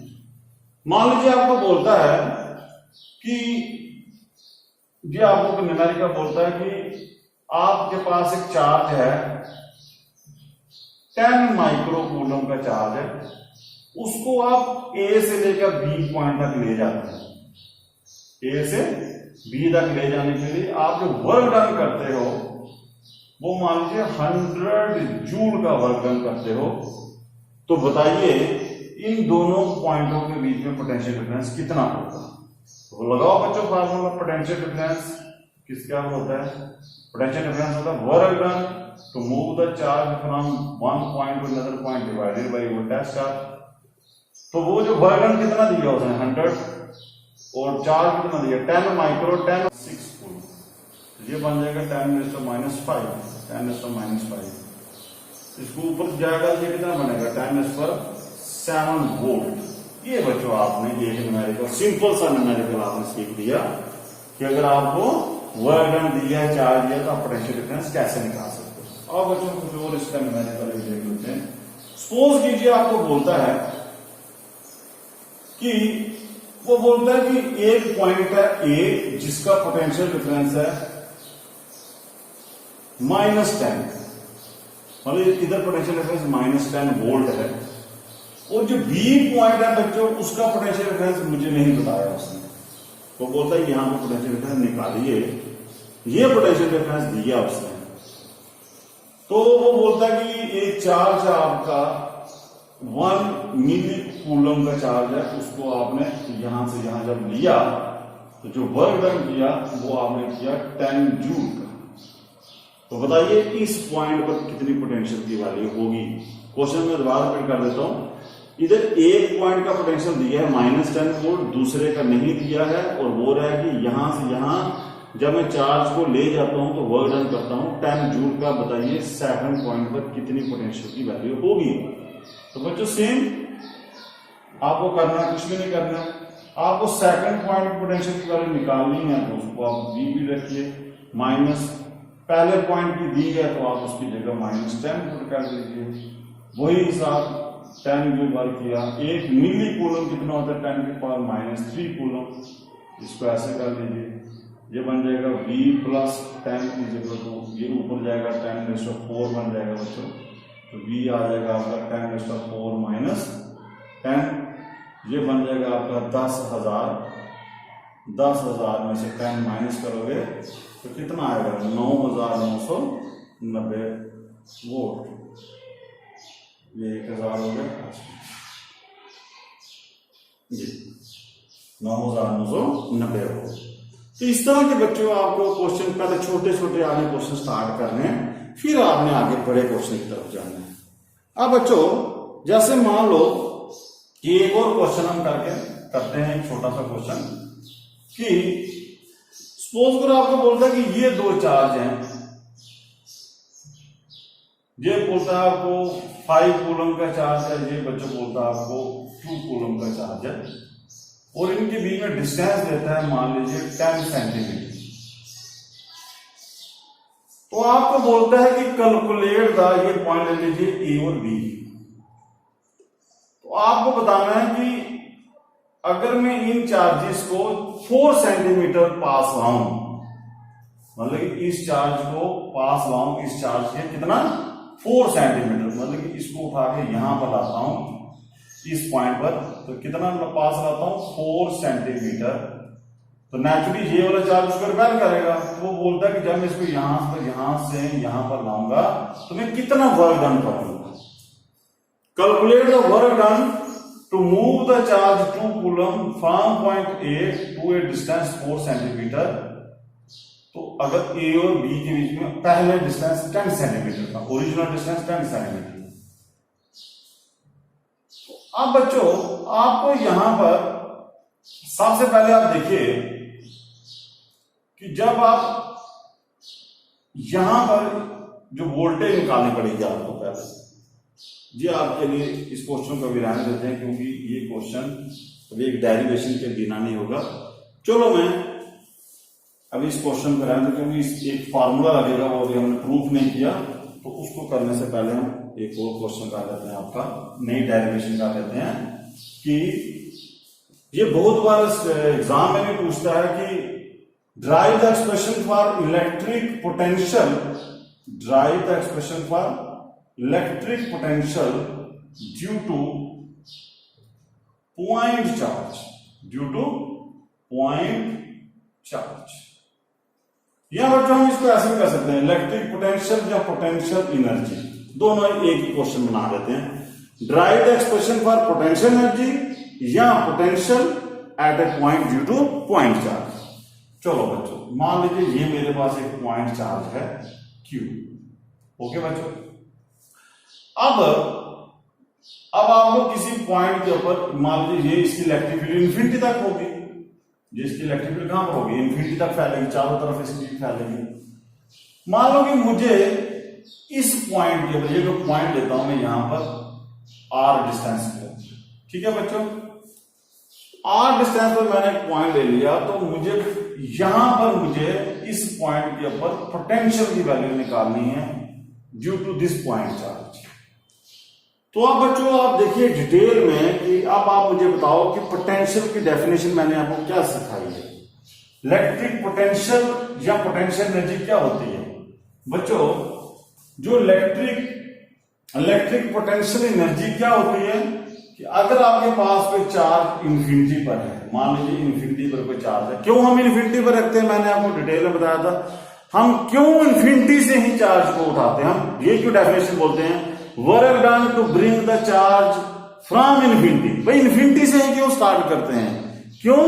मान लीजिए आपको बोलता है कि ये आपको न्यूमेरिकल बोलता है कि आपके पास एक चार्ज है 10 माइक्रो कूलम का चार्ज है, उसको आप ए से लेकर बी पॉइंट तक ले जाते हैं। ए से बी तक ले जाने के लिए आप जो वर्क डन करते हो वो मान लीजिए 100 जूल का वर्क डन करते हो। तो बताइए इन दोनों पॉइंटों के बीच में पोटेंशियल डिफरेंस कितना होगा। तो लगाओ बच्चों फार्मूला। पोटेंशियल डिफरेंस किसका होता है, पोटेंशियल डिफरेंस होता है work done to move the charge from one point to another point divided by voltage charge. तो वो जो वर्क डन कितना दिया उसने 100 और चार्ज कितना दिया 10 माइक्रो 10 6 कूलम, ये बन जाएगा 10⁻⁵ 10⁻⁵। इसको ऊपर जाएगा ये कितना बनेगा 10⁻⁷ वोल्ट। ये बच्चों आपने एक न्यूमेरिकल सिंपल सा न्यूमेरिकल आपने सीख दिया कि अगर आपको वर्क डन दिया है चार्ज दिया तो आप पोटेंशियल डिफरेंस कैसे निकाल सकते हो। और बच्चों कुछ और इसका न्यूमेरिकल देख लेते हैं। सपोज कीजिए आपको बोलता है कि वो बोलता है कि एक पॉइंट है ए जिसका पोटेंशियल डिफरेंस है -10, मतलब इधर पोटेंशियल डिफरेंस -10 वोल्ट है, और जो बी पॉइंट है बच्चों उसका पोटेंशियल डिफरेंस मुझे नहीं बताया उसने। वो बोलता है यहां पर पोटेंशियल डिफरेंस निकालिए, ये पोटेंशियल डिफरेंस दिया उसने। तो वो बोलता है कि एक चार्ज आपका 1 मिली कूलम का चार्ज है, उसको आपने यहां से यहां जब लिया तो जो वर्क डन किया वो आपने किया 10 जूल का। तो बताइए इस पॉइंट पर कितनी पोटेंशियल की वैल्यू होगी। क्वेश्चन में दोबारा रिपीट कर देता हूं। इधर एक पॉइंट का पोटेंशियल दिया है -10 वोल्ट, दूसरे का नहीं दिया है, और बोल रहा है कि यहां से यहां जब मैं चार्ज को ले जाता हूं तो वर्क डन करता हूं 10 जूल का। बताइए सेकंड पॉइंट पर कितनी पोटेंशियल की वैल्यू होगी। तो बच्चों सेम आपको करना है, कुछ भी नहीं करना है, आपको सेकंड पॉइंट पोटेंशियल की वैल्यू निकालनी है तो उसको आप वी भी रखिए, माइनस पहले पॉइंट की दी है तो आप उसकी जगह -10 पुट कर दीजिए। वही हिसाब 10 जूल वर्क किया। 1 मिली कूलम कितना होता है 10⁻³ कूलम, इसको ऐसे कर लीजिए, ये बन जाएगा v + 10 = ये ऊपर जाएगा 10⁻⁴ बन जाएगा बच्चों। तो v आ जाएगा आपका 10⁻⁴ - 10, ये बन जाएगा आपका 10,000 10,000 में से 10 माइनस करोगे तो कितना आएगा? 9,990 वोल्ट। ये 1,000 हो गया जी, 9,990 वोल्ट। तो इस तरह के बच्चों आपको क्वेश्चन पहले छोटे छोटे आगे क्वेश्चन स्टार्ट करने हैं, फिर आपने आगे बड़े क्वेश्चन की तरफ जाना है। अब बच्चों जैसे मान लो कि एक और क्वेश्चन हम करते हैं, एक छोटा सा क्वेश्चन कि सपोज करो आपको बोलता है कि ये दो चार्ज हैं, ये बोलता है आपको 5 कूलम का चार्ज है, ये बच्चों बोलता है आपको 2 कूलम का चार्ज है, और इनके बीच में डिस्टेंस देता है मान लीजिए 10 सेंटीमीटर। तो आपको बोलता है कि कैलकुलेट द, ये पॉइंट ले लीजिए ए और बी। तो आपको बताना है कि अगर मैं इन चार्जेस को 4 सेंटीमीटर पास लाऊं, मतलब कि इस चार्ज को पास लाऊं, इस चार्ज के कितना 4 सेंटीमीटर, मतलब कि इसको उठा के यहां पर लाता हूं इस पॉइंट पर, तो कितना पास लाता हूं 4 सेंटीमीटर। तो नेचुरली ये वाला चार्ज उसको रिपेल करेगा। तो वो बोलता है कि जब मैं इसको यहां से यहां पर लाऊंगा तो मैं कितना वर्क डन करूंगा। Calculate the work done to move the charge 2 coulomb from point A to A distance 4 centimetre. तो अगर ए और बी के बीच में पहले डिस्टेंस 10 सेंटीमीटर था, ओरिजिनल डिस्टेंस 10 सेंटीमीटर। अब बच्चों आपको यहां पर सबसे पहले आप देखिए कि जब आप यहां पर जो वोल्टेज निकालनी पड़ेगी आपको पहले, जी आपके लिए इस क्वेश्चन को भी रहने देते हैं क्योंकि ये क्वेश्चन अभी एक डेरिवेशन के बिना नहीं होगा। चलो मैं अभी इस क्वेश्चन पर रहने देते क्योंकि एक फार्मूला लगेगा, वो अभी हमने प्रूफ नहीं किया, तो उसको करने से पहले हम एक और क्वेश्चन कर लेते हैं, आपका नई डेरिवेशन कर लेते हैं कि ये बहुत बार एग्जाम में भी पूछता है कि derive the expression for electric potential, derive the expression for electric potential due to point charge, due to point charge. या बच्चों हम इसको ऐसे भी कर सकते हैं, इलेक्ट्रिक पोटेंशियल या पोटेंशियल एनर्जी, दोनों एक ही क्वेश्चन बना देते हैं। Derive the expression for potential energy या potential at a point due to point charge. चलो बच्चों मान लीजिए ये मेरे पास एक पॉइंट चार्ज है Q। ओके बच्चों, अब आपको किसी पॉइंट के ऊपर मान लीजिए ये इसकी इलेक्ट्रिक फील्ड इन्फिनिटी तक होगी, ये इसकी इलेक्ट्रिक फील्ड कहां पर होगी? इन्फिनिटी तक फैलेगी, चारों तरफ इसकी फैलेगी। मान लो कि मुझे इस पॉइंट के ऊपर, ये जो पॉइंट लेता हूं मैं यहां पर R डिस्टेंस पे, ठीक है बच्चों, R डिस्टेंस पर मैंने एक पॉइंट ले लिया, तो मुझे यहां पर मुझे इस पॉइंट के ऊपर पोटेंशियल की वैल्यू निकालनी है due to this point charge. तो अब बच्चों आप देखिए डिटेल में कि अब आप मुझे बताओ कि पोटेंशियल की डेफिनेशन मैंने आपको क्या सिखाई है। इलेक्ट्रिक पोटेंशियल या पोटेंशियल एनर्जी क्या होती है बच्चों? जो इलेक्ट्रिक पोटेंशियल एनर्जी क्या होती है कि अगर आपके पास कोई चार्ज इन्फिनिटी पर है, मान लीजिए इन्फिनिटी पर कोई चार्ज है, क्यों हम इन्फिनिटी पर रखते हैं मैंने आपको डिटेल में बताया था, हम क्यों इन्फिनिटी से ही चार्ज को उठाते हैं, हम ये क्यों डेफिनेशन बोलते हैं, work done to bring the charge from infinity. भाई इन्फिनिटी से ही क्यों स्टार्ट करते हैं, क्यों?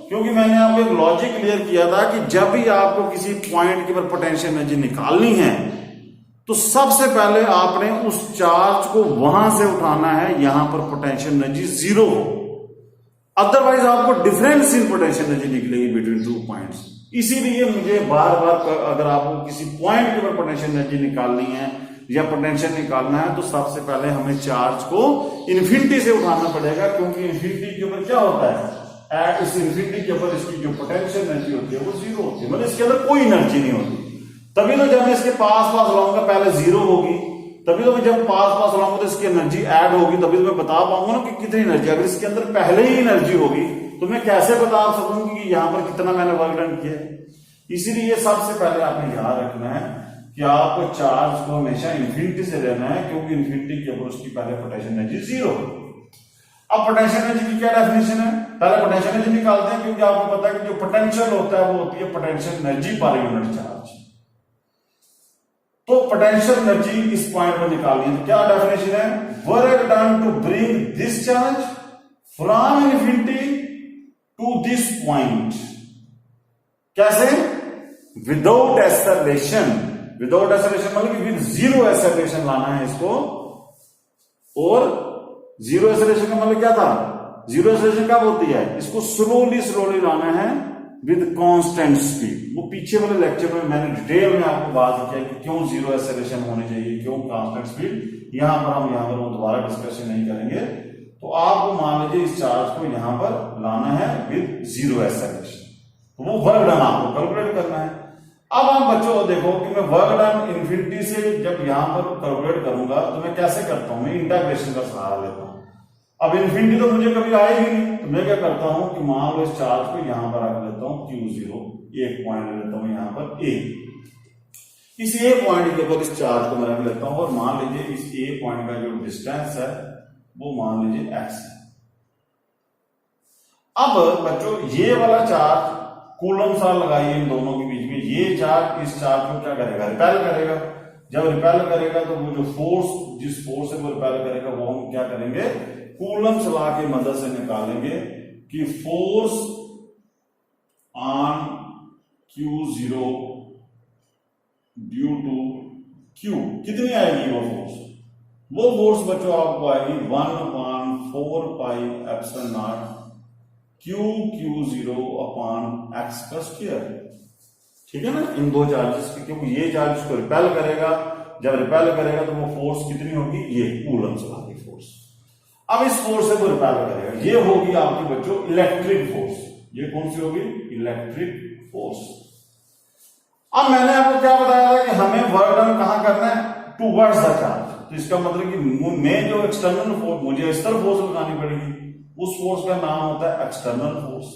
क्योंकि मैंने आपको एक लॉजिक क्लियर किया था कि जब भी आपको किसी पॉइंट के ऊपर पोटेंशियल एनर्जी निकालनी है तो सबसे पहले आपने उस चार्ज को वहां से उठाना है यहां पर पोटेंशियल एनर्जी 0 हो, अदरवाइज आपको डिफरेंस इन पोटेंशियल एनर्जी निकलेगी बिटवीन 2 पॉइंट्स। इसीलिए मुझे बार बार अगर आपको किसी पॉइंट के ऊपर पोटेंशियल एनर्जी निकालनी है या पोटेंशियल निकालना है तो सबसे पहले हमें चार्ज को इन्फिनिटी से उठाना पड़ेगा, क्योंकि इन्फिनिटी के ऊपर क्या होता है, इस इन्फिनिटी के ऊपर इसकी जो पोटेंशियल एनर्जी होती है वो 0 होती है, मतलब इसके अंदर कोई एनर्जी नहीं होती। तभी तो जब मैं इसके पास लाऊंगा पहले 0 होगी, तभी तो मैं जब पास लाऊंगा तो इसकी एनर्जी ऐड होगी, तभी तो मैं बता पाऊंगा ना कि कितनी एनर्जी। अगर इसके अंदर पहले ही एनर्जी होगी तो मैं कैसे बता सकूंगी कि यहां पर कितना मैंने वर्क डन किया। इसीलिए सबसे पहले आपने याद रखना है कि आपको चार्ज को हमेशा इन्फिनिटी से लेना है, क्योंकि इन्फिनिटी के ऊपर उसकी पहले पोटेंशियल एनर्जी 0 है। अब पोटेंशियल एनर्जी की क्या डेफिनेशन है? पहले पोटेंशियल एनर्जी निकालते हैं, क्योंकि आपको पता है कि जो पोटेंशियल होता है वो होती है potential energy per unit charge. तो पोटेंशियल एनर्जी इस पॉइंट पर निकालनी है, तो क्या डेफिनेशन है, work done to bring this charge from infinity to this point. कैसे? Without acceleration. विदाउट एक्सेलरेशन मतलब कि विद जीरो एक्सेलरेशन लाना है इसको, और जीरो एक्सेलरेशन का मतलब क्या था, जीरो एक्सेलरेशन कब होती है, इसको स्लोली स्लोली लाना है विद कांस्टेंट स्पीड। वो पीछे वाले लेक्चर में मैंने डिटेल में आपको बात किया कि क्यों जीरो एक्सेलरेशन होनी चाहिए, क्यों कांस्टेंट स्पीड। यहां पर वो दोबारा डिस्कशन नहीं करेंगे। तो आपको मान लीजिए इस चार्ज को यहां पर लाना है विद जीरो एक्सेलरेशन, तो वो वर्क डन आपको कैलकुलेट करना है। अब आप बच्चों देखो कि मैं वर्क डन इन्फिनिटी से जब यहां पर कैलकुलेट करूंगा तो मैं कैसे करता हूं, मैं इंटीग्रेशन का सहारा लेता हूं। अब इन्फिनिटी तो मुझे कभी आएगी नहीं, तो मैं क्या करता हूं कि मान लो इस चार्ज को यहां पर रख लेता हूं Q0, एक पॉइंट ले लेता हूं यहां पर A। इस A पॉइंट के ऊपर इस चार्ज को मैं रख लेता हूं, और मान लीजिए इस A पॉइंट का जो डिस्टेंस है वो मान लीजिए x है। अब बच्चों ये वाला चार्ज कूलम सा लगाइए इन दोनों के बीच में, ये चार्ज इस चार्ज को क्या करेगा, रिपेल करेगा। जब रिपेल करेगा तो वो जो फोर्स, जिस फोर्स से वो रिपेल करेगा वो हम क्या करेंगे, कूलम लॉ की मदद से निकालेंगे कि force on Q0 due to Q कितनी आएगी वो फोर्स बच्चों आपको आएगी 1/4 pi epsilon naught Q0 upon x का स्क्वायर। ठीक है ना, इन दो चार्जेस की, क्योंकि ये चार्ज को रिपेल करेगा, जब रिपेल करेगा तो वो फोर्स कितनी होगी, ये कूलम लॉ की फोर्स। अब इस फोर्स से वो रिपेल करेगा, ये होगी आपकी बच्चों इलेक्ट्रिक फोर्स। ये कौन सी होगी, इलेक्ट्रिक फोर्स। अब मैंने आपको क्या बताया था कि हमें वर्क डन कहां करना है, टूवर्ड्स द चार्ज। तो इसका मतलब कि मैं जो एक्सटर्नल फोर्स, मुझे इस तरफ फोर्स लगानी पड़ेगी, उस फोर्स का नाम होता है एक्सटर्नल फोर्स,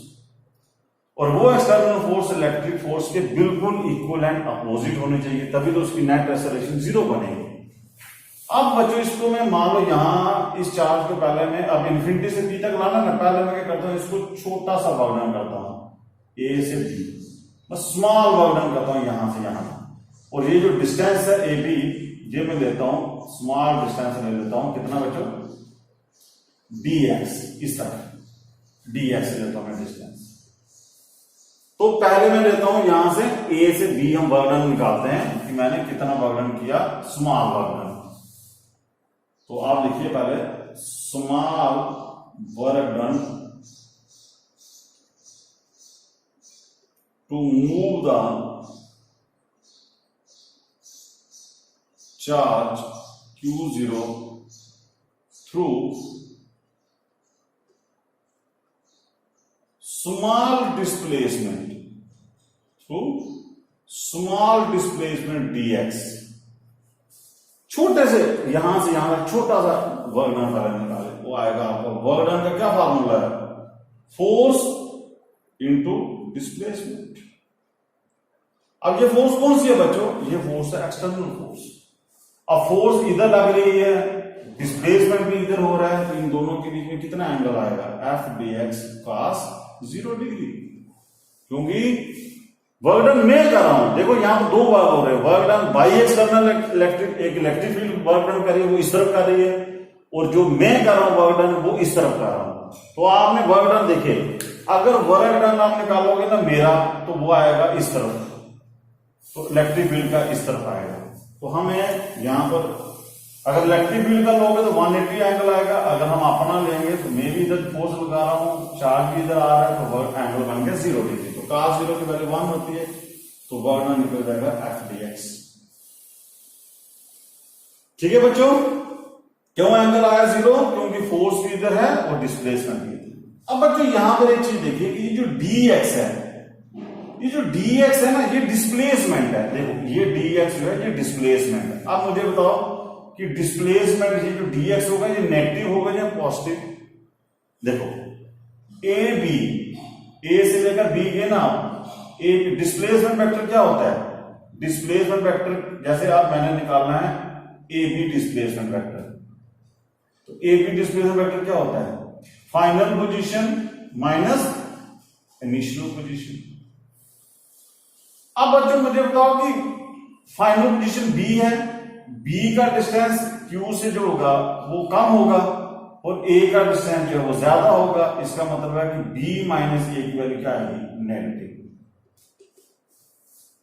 और वो एक्सटर्नल फोर्स इलेक्ट्रिक फोर्स के बिल्कुल इक्वल एंड अपोजिट होने चाहिए, तभी तो उसकी नेट एक्सेलरेशन जीरो बनेगी। अब बच्चों इसको मैं मान लो यहां इस चार्ज को पहले मैं अब इन्फिनिटी से बी तक लाना ना, पहले मैं क्या करता हूं, इसको छोटा सा वर्क डन करता हूं ए से बी, बस स्मॉल वर्क डन करता हूं यहां से यहां, और ये जो डिस्टेंस है ए बी ये मैं लेता हूं स्मॉल डिस्टेंस ले लेता हूं, कितना बच्चों dx, इस तरफ dx लेता हूं मैं डिस्टेंस। तो पहले मैं लेता हूं यहां से a से b, हम वर्क डन निकालते हैं कि मैंने कितना वर्क डन किया, स्मॉल वर्क डन। तो आप लिखिए पहले small work done to move the charge Q0 through small displacement, through small displacement dx। छोटे से यहां तक छोटा सा वर्क डन पहले निकाले, वो आएगा आपका वर्क डन का क्या फार्मूला है, फोर्स इंटू डिस्प्लेसमेंट। अब ये फोर्स कौन सी है बच्चों, ये फोर्स है एक्सटर्नल फोर्स। अब फोर्स इधर लग रही है, डिस्प्लेसमेंट भी इधर हो रहा है, तो इन दोनों के बीच में कितना एंगल आएगा, F D x cos 0 degree, क्योंकि वर्क डन मैं कर रहा हूं। देखो यहां पर दो वर्क हो रहे हैं, work done by external electric, एक इलेक्ट्रिक फील्ड वर्क डन कर रही है, वो इस तरफ कर रही है, और जो मैं कर रहा हूं वर्क डन वो इस तरफ कर रहा हूं। तो आपने वर्क डन देखे, अगर वर्क डन आप निकालोगे ना मेरा, तो वो आएगा इस तरफ, तो इलेक्ट्रिक फील्ड का इस तरफ आएगा। तो हमें यहां पर अगर इलेक्ट्रिक फील्ड का लोगे तो 180 एंगल आएगा, अगर हम अपना लेंगे तो मैं भी इधर फोर्स लगा रहा हूं, चार्ज भी इधर आ रहा है, तो वर्क एंगल बन गया 0 डिग्री। तो cos 0 की वैल्यू 1 होती है, तो वर्क डन निकल जाएगा एफ डी एक्स। ठीक है बच्चों, क्यों एंगल आया 0, क्योंकि फोर्स भी इधर है और डिस्प्लेसमेंट भी इधर। अब बच्चों यहां पर एक चीज देखिए कि ये जो dx है, ये जो dx है ना, ये डिस्प्लेसमेंट है। देखो ये dx जो है ये डिस्प्लेसमेंट है। अब मुझे बताओ कि डिस्प्लेसमेंट ये जो dx होगा ये नेगेटिव होगा या पॉजिटिव। देखो ए बी, ए से लेकर बी गए ना, ए डिस्प्लेसमेंट वेक्टर क्या होता है, डिस्प्लेसमेंट वेक्टर जैसे आप मैंने निकालना है ए बी डिस्प्लेसमेंट वेक्टर, तो ए बी डिस्प्लेसमेंट वेक्टर क्या होता है, final position minus initial position. अब बच्चों मुझे बताओ कि फाइनल पोजीशन बी है, बी का डिस्टेंस क्यू से जो होगा वो कम होगा और ए का डिस्टेंस जो है वो ज्यादा होगा। इसका मतलब है कि बी माइनस ए की वैल्यू क्या आएगी, नेगेटिव।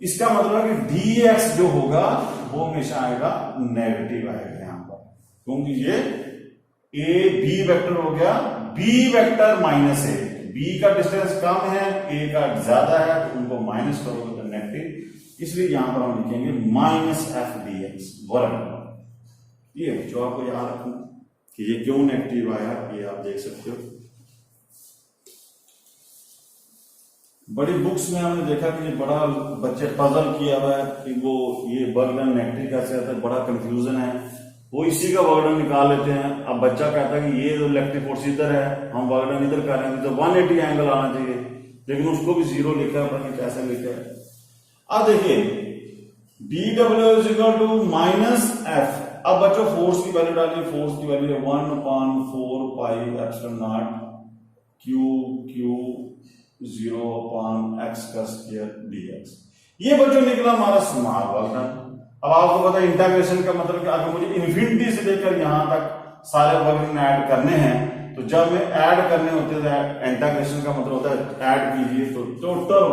इसका मतलब है कि डी एक्स जो होगा वो हमेशा आएगा नेगेटिव आएगा यहां पर, क्योंकि ये ए बी वेक्टर हो गया, बी वेक्टर माइनस ए, बी का डिस्टेंस कम है, ए का ज्यादा है, तो उनको माइनस करोगे तो नेगेटिव। इसलिए यहां पर हम लिखेंगे माइनस एफ डी एक्स वर्ग। ये जो आपको याद रखना कि ये क्यों नेगेटिव आया, ये आप देख सकते हो। बड़ी बुक्स में हमने देखा कि ये बड़ा बच्चे पजल किया हुआ है कि वो ये वर्गडन नेगेटिव कैसे आता है, बड़ा कंफ्यूजन है, वो इसी का वर्गडन निकाल लेते हैं। अब बच्चा कहता है कि ये तो इलेक्ट्रिक फोर्स इधर है, हम वर्गडन इधर करेंगे तो 180 एंगल आना चाहिए, लेकिन उसको भी जीरो लिखा है, पता नहीं कैसे लिखा है। अब देखिए D W is equal to minus F. अब बच्चों फोर्स की वैल्यू डालिए, फोर्स की वैल्यू है 1/4 pi epsilon naught Q Q 0/x का स्क्वायर dx। ये बच्चों निकला हमारा स्मॉल वर्गडन। अब आपको पता है इंटीग्रेशन का मतलब कि अगर मुझे इन्फिनिटी से लेकर यहां तक सारे वर्गडन ऐड करने हैं, तो जब में ऐड करने होते हैं इंटीग्रेशन का मतलब होता है ऐड कीजिए, तो total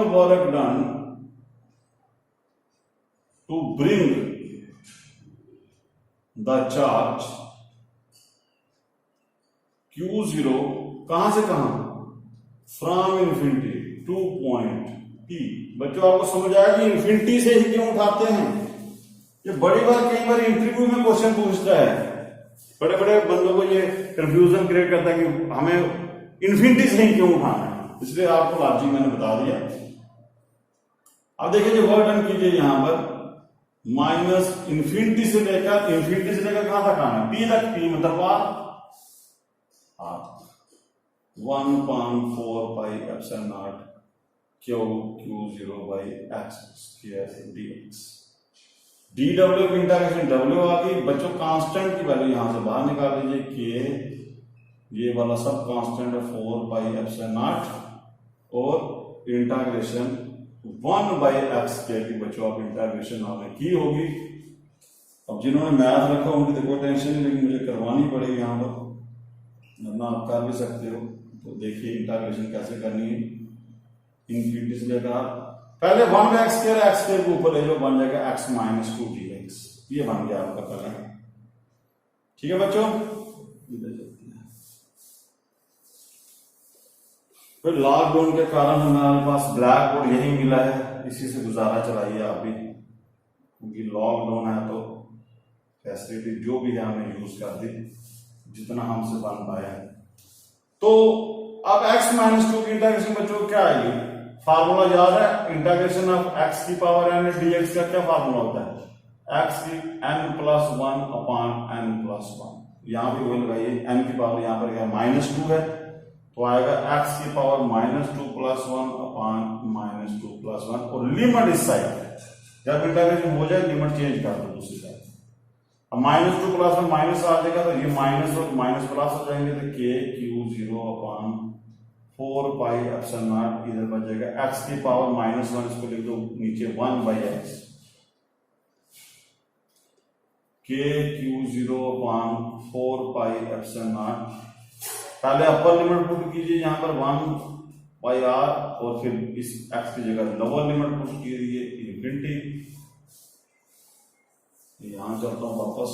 work done to bring the charge Q0 कहां से कहां, from infinity to point P। बच्चों आपको समझ आया कि इन्फिनिटी से ही क्यों उठाते हैं। ये बड़ी बार कई बार इंटरव्यू में क्वेश्चन पूछता है, बड़े बड़े बंदों को ये कंफ्यूजन क्रिएट करता है कि हमें इन्फिनिटी से ही क्यों उठाना है, इसलिए आपको लॉजिक मैंने बता दिया। अब देखिए जो वर्क डन कीजिए यहां पर माइनस इन्फिनिटी से लेकर कहां तक आना है, P तक, P मतलब R 1/4 pi epsilon not Q0/x square dx। D W की इंटीग्रेशन डब्ल्यू आ गई बच्चों, कांस्टेंट की वैल्यू यहां से बाहर निकाल लीजिए, के ये वाला सब कांस्टेंट है 4 पाई एप्सिलॉन नॉट और इंटीग्रेशन 1/x स्क्वायर की बच्चों आप इंटीग्रेशन आपने की होगी। अब जिन्होंने मैथ रखा उनकी देखो टेंशन नहीं, लेकिन मुझे करवानी पड़ेगी यहां पर, वरना आप कर भी सकते हो। तो देखिए इंटीग्रेशन कैसे करनी है, इन्फिनिटी से लेकर आप पहले 1/x स्क्वायर एक्स स्क्वायर को ऊपर ले जाओ, बन जाएगा x माइनस 2 dx। ये बन गया आपका पहला, ठीक है बच्चों। फिर लॉकडाउन के कारण हमारे पास ब्लैक बोर्ड यही मिला है, इसी से गुजारा चलाइए आप भी, क्योंकि लॉकडाउन है तो फैसिलिटी जो भी है हमने यूज कर दी जितना हमसे बन पाया है। तो अब x माइनस 2 की इंटीग्रेशन बच्चों क्या आएगी, फार्मूला याद है, इंटीग्रेशन ऑफ x की पावर n dx का क्या फार्मूला होता है, x की n+1/n+1। यहां भी वही लगाइए, n की पावर यहां पर क्या -2 है, तो आएगा x की पावर -2+1/-2+1 और लिमिट इस साइड, जब इंटीग्रेशन हो जाए लिमिट चेंज कर दो दूसरी साइड। अब -2 प्लस में माइनस आ जाएगा, तो ये माइनस और माइनस प्लस हो जाएंगे, तो Q0/4 पाई एप्सिलॉन नॉट इधर बच जाएगा, x की पावर -1 इसको लिख दो नीचे 1/x, Q0/4 pi epsilon not. पहले अपर लिमिट पुट कीजिए यहां पर 1/r और फिर इस x की जगह लोअर लिमिट पुट कीजिए इन्फिनिटी। यहां चलता हूं वापस।